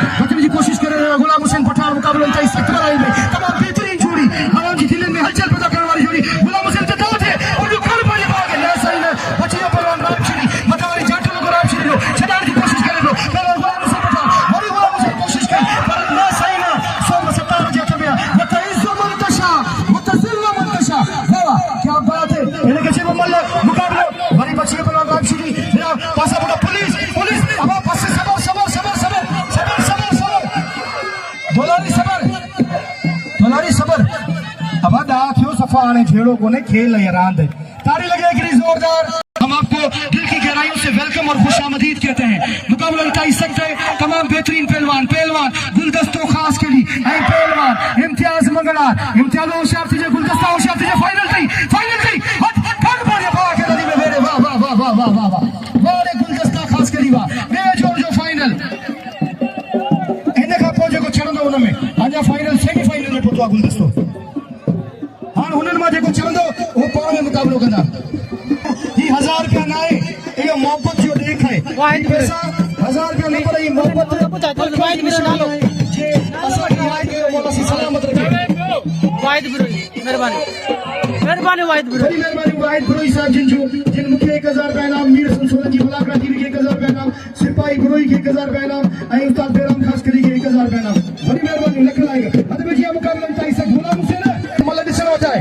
S1: गुलाम हुसैन पठान। मुक़ाबलो इंतहाई सख़्तु बनाई में तमामु बहितरीन जोड़ी, आवाम जी दिलनि में हलचल पैदा करण वारी जोड़ी। गुलाम हुसैन ते दाव थे और जो कर पाए भागे न सही न बची वियो पहलवान रायब शीरी, मथा वारी जाट लॻो रायब शीरी जो छॾाइण जी कोशिश करे थो पहलवान गुलाम हुसैन पठान। वरी गुलाम हुसैन कोशिश करे पर न सही न सो सतार जे हथ में मुतइज़्ज़ो मुंतशा मुतज़िल्लो मुंतशा। वाह वाह, क्या बात है। इनके चइबो मल्ल मुक़ाबलो वरी बची वियो पहलवान रायब शीरी। पासा पुटा पुलिस अब बस सबर दोलारी सबर अब दा थियो सफा हाणे झेड़ो कोने खेल है रांद। ताड़ी लगे हिकिड़ी जोरदार। हम आपको दिल की गहराइयों से वेलकम और खुशामदीद कहते हैं। मुकाबला इंतहाई सख्त है। तमाम बेहतरीन पहलवान गुलदस्तों खास के लिए पहलवान इम्तियाज मंगला, इम्तियाज होशियार थी, गुलदस्ता होशियार थी, फाइनल थी वाह वाह वाह वाह वाह वाह वाह, गुलदस्ता खास करी वाह बे जो फाइनल इन खां पोइ जेको चढ़ंदो हुन में अञा फाइनल सेमीफाइनल में पहुतो आहे गुलदस्तो। हाणे हुननि मां जेको चढ़ंदो उहो पाण में मुक़ाबलो कंदा। ही 1000 रुपया न आहे, इहो मोहबत जो ॾेख आहे। पैसा 1000 रुपया न पर ही मोहबत जे असांखे वाहिद कयो मौला सी सलामत रखे।
S9: वाहिद मेहरबानी वाहिद
S1: बरोई साहब जिन मुख्य 1000 रुपया इनाम, मीर हसन सोलन जी मुलाकड़ा टीवी के 1000 रुपया इनाम, सिपाही बरोई के 1000 रुपया इनाम ऐं उस्ताद बेराम खास करी के 1000 रुपया इनाम। बड़ी मेहरबानी लख लाएगा। अद में जी मुकाबला इंतहाई सख्त गुलाम हुसैन मल्ल ॾिसण हो जाए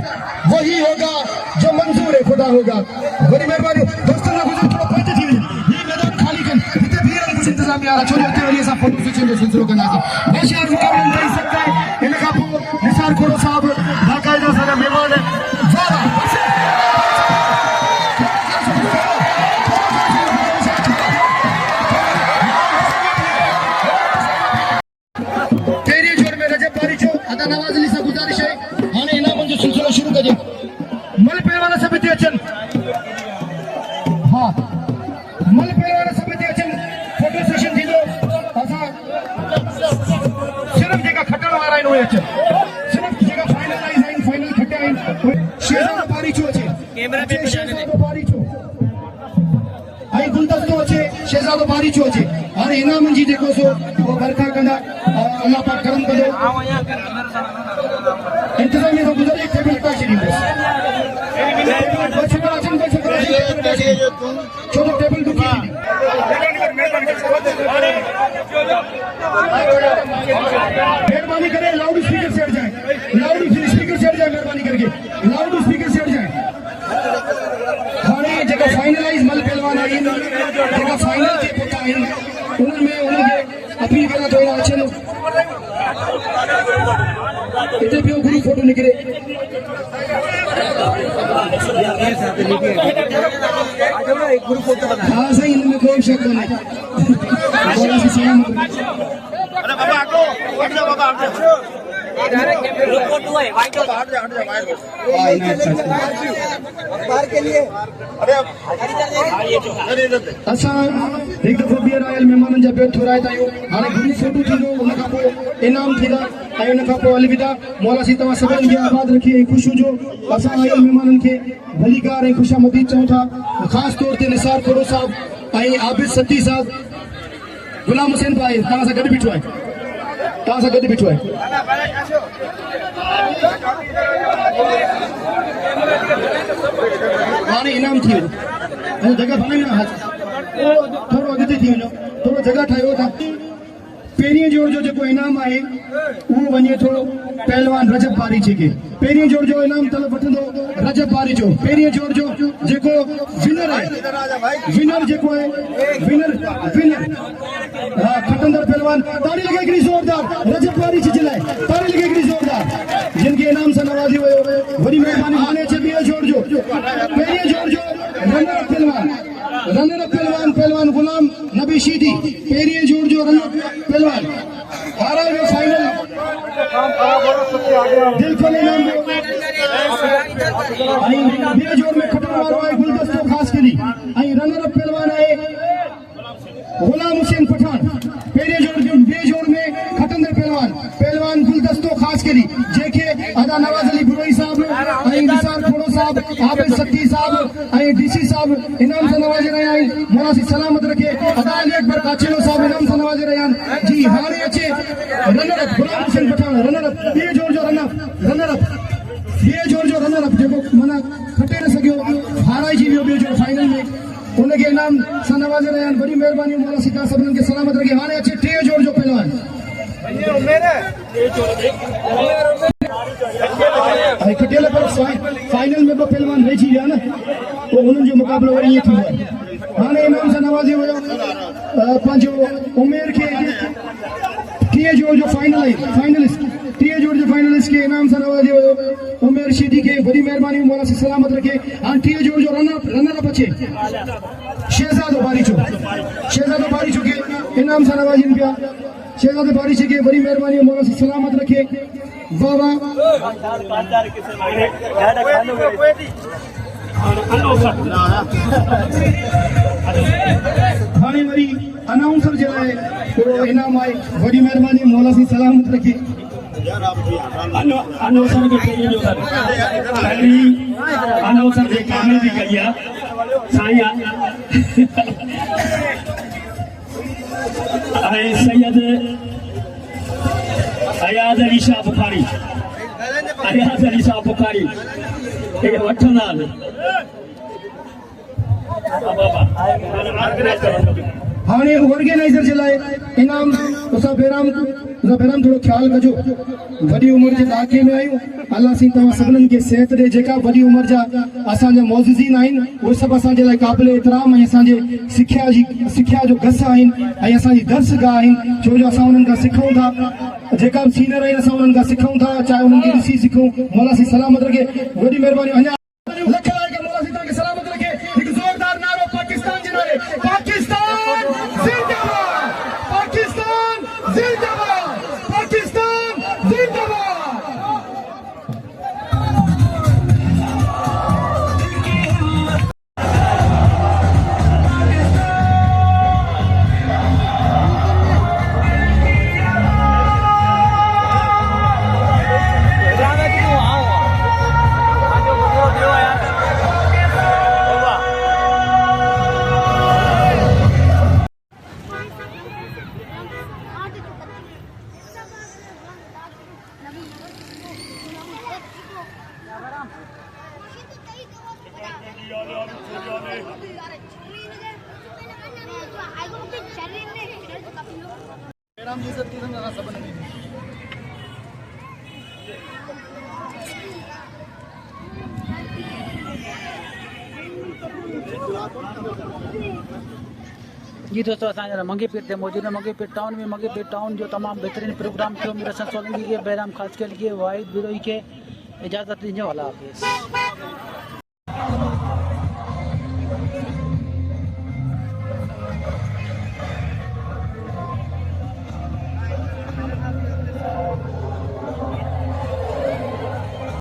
S1: वही होगा जो मंजूर है खुदा होगा। बड़ी मेहरबानी दोस्तों ना गुजर थोड़ा पहुंचे थी ये मैदान खाली कर इते बीरन कुछ इंतजाम यार छोड़ो उते वरी असां फोटो खींचण जो सिलसिलो कंदासीं। होशियार मुकाबला इंतहाई सख्त है। इन खां पोइ निसार खोड़ो साहब बाक़ाइदा सारा मेहमान नवाज अली से गुजारिश है हाणे इनामनि जो सिलसिलो शुरू कजे। मल पहलवान सभु हिते अचनि। हाँ, मल पहलवान सभु हिते अचनि। फोटो सेशन थींदो। असां सिर्फ़ जेका खटण वारा आहिनि उहे अचनि। सिर्फ़ जेका फाइनलाइज़ आहिनि, फाइनल खटिया आहिनि। शेहज़ादो बारीचो अचे, शेहज़ादो बारीचो ऐं गुलदस्तो अचे, शेहज़ादो बारीचो अचे। हाणे इनामनि जी जेको सो उहो बरखा कंदा, अल्लाह पाक करम कंदो। इंतजामिया तो गुजर एक टेबल पर चली बस छोटो टेबल दुखी मेहरबानी करे लाउड स्पीकर से हट जाए, लाउड स्पीकर से हट जाए, मेहरबानी करके लाउड स्पीकर से हट जाए। जेका फाइनल ते पहुता आहिनि उन्हनि में उन्हनि खे अपील कयां थो अचनि हिते ॿियो गुरू फोटो निकिरे हाँ साईं हिन में कोई शक कोन्हे असां हिकु दफ़ो ॿीहर आयल महिमाननि जा ॿियो थोराइता आहियूं हाणे गुरू फोटो थींदो उन खां पोइ इनाम थींदा ऐं उन खां पोइ अलविदा मौला सी तव्हां सभिनी खे आबाद रखे ऐं ख़ुशि हुजो असां आयल महिमाननि खे भलीकार ऐं ख़ुशामदीद चऊं था ख़ासि तौर ते निसार खोड़ो साहब ऐं आबिद सती साहब गुलाम हुसैन भाई तव्हां सां गॾु बीठो आहे तव्हां सां गॾु बीठो आहे हाणे इनाम थी वञो जॻह बनाई न थोरो अॻिते थी वञो थोरो जॻह ठाहियो था पहिरीं जोड़ जो जेको इनाम आहे उहो वञे थो पहलवान रजब बारीची खे पहिरीं जोड़ जो इनाम तलब वठंदो रजब बारीचो पहिरीं जोड़ जो जेको विनर आहे विनर जेको आहे विनर हा खटंदड़ पहलवान ताड़ी लॻे हिकिड़ी ज़ोरदार रजब बारीची जे लाइ ताड़ी लॻे हिकिड़ी ज़ोरदार जिन खे इनाम सां नवाज़ियो वियो वॾी महिरबानी हाणे अचे ॿिए जोड़ जो पहिरीं जोड़ जो रनर पहलवान गुलाम नबी शीदी पहिरीं जोड़ जो रनर पहलवान हाराए वियो फाइनल दिल खोले इनाम ऐं ॿिए जोड़ में खटण वारो आहे गुलदस्तो ख़ासि करी ऐं रनर पहलवान आहे गुलाम हुसैन पठान पहिरें जोड़ जो ॿिए जोड़ में खटंदड़ पहलवान गुलदस्तो ख़ासि करी जंहिंखे अदा नवाज़ अली बुरोई साहब ऐं निसार खोड़ो साहब आबिद सती साहब ऐं डीसी साहब इनाम सां नवाज़े रहिया आहिनि मौला सी सलामत रखे अदा अली अकबर काचेलो साहब इनाम सां नवाज़े रहिया आहिनि जी हाणे अचे runner up Ghulam Hussain Pathan runner up ॿिए जोड़ जो रनर अप ॿिए जोड़ जो रनर अप जेको माना खटे न सघियो हाराइजी वियो ॿिए जोड़ फाइनल में उनखे इनाम सां नवाज़े रहिया आहिनि वॾी महिरबानी मौला सी तव्हां सभिनीनि खे सलामत रखे हाणे अचे टे जोड़ जो पहलवान खटियल पर फाइनल में ॿ पहलवान रहिजी विया न पोइ उन्हनि जो मुक़ाबिलो वरी ईअं थींदो आहे हाणे इनाम सां नवाज़ियो वियो पंहिंजो उमेर खे टीह जोड़ जो फाइनलिस्ट खे इनाम सां नवाज़ियो वियो उमेर शीदी खे वॾी महिरबानी मौला सी सलामत रखे हाणे टीह जोड़ जो रनर अप अचे शहज़ादो बारीचो खे इनाम सां नवाज़िनि पिया शहज़ादो बारीची खे वॾी महिरबानी मौला सी सलामत रखे बाबा हाणे वरी अनाउंसर जे लाइ थोरो इनाम आहे वॾी महिरबानी मौला सी सलामत रखे
S2: अनाउंसर खे पहिरीं जो अनाउंसर जे कामे बि कई आहे साईं ऐं सैयद अयाज़ अली शाह बुखारी हे वठंदा
S1: हाणे ऑर्गेनाइज़र जे लाइ इनाम असां बेराम थोरो ख़्यालु कजो वॾी उमिरि जे ॾाके में आहियूं अलाह साईं तव्हां सभिनीनि खे सिहत ॾे जेका वॾी उमिरि जा असांजा मौज़िज़ीन आहिनि उहे सभु असांजे लाइ क़ाबिल एतिराम ऐं असांजे सिख्या जो घस आहिनि ऐं असांजी दर्सगाह आहिनि छो जो असां उन्हनि खां सिखूं था जेका बि सीनियर आहिनि असां उन्हनि खां सिखूं था चाहे उन्हनि खे ॾिसी सिखूं मौला सी सलामत रखे वॾी महिरबानी अञा लख लाइ मौला सी तव्हांखे सलामत रखे हिकु ज़ोरदार नारो पाकिस्तान जे नाले पाकिस्तान ज़िंदाबाद पाकिस्तान ज़िंदाबाद
S9: जी दोस्तों असांजा मंगेपीर ते मौजूद है। मंगेपीर टाउन में मंगेपीर टाउन जो तमाम बेहतरीन प्रोग्राम थियो। मेरा सोलंकी के बैराम खास के लिए वाहिद बिरोई के इजाज़त दीजिए। अल्लाह हाफिज़।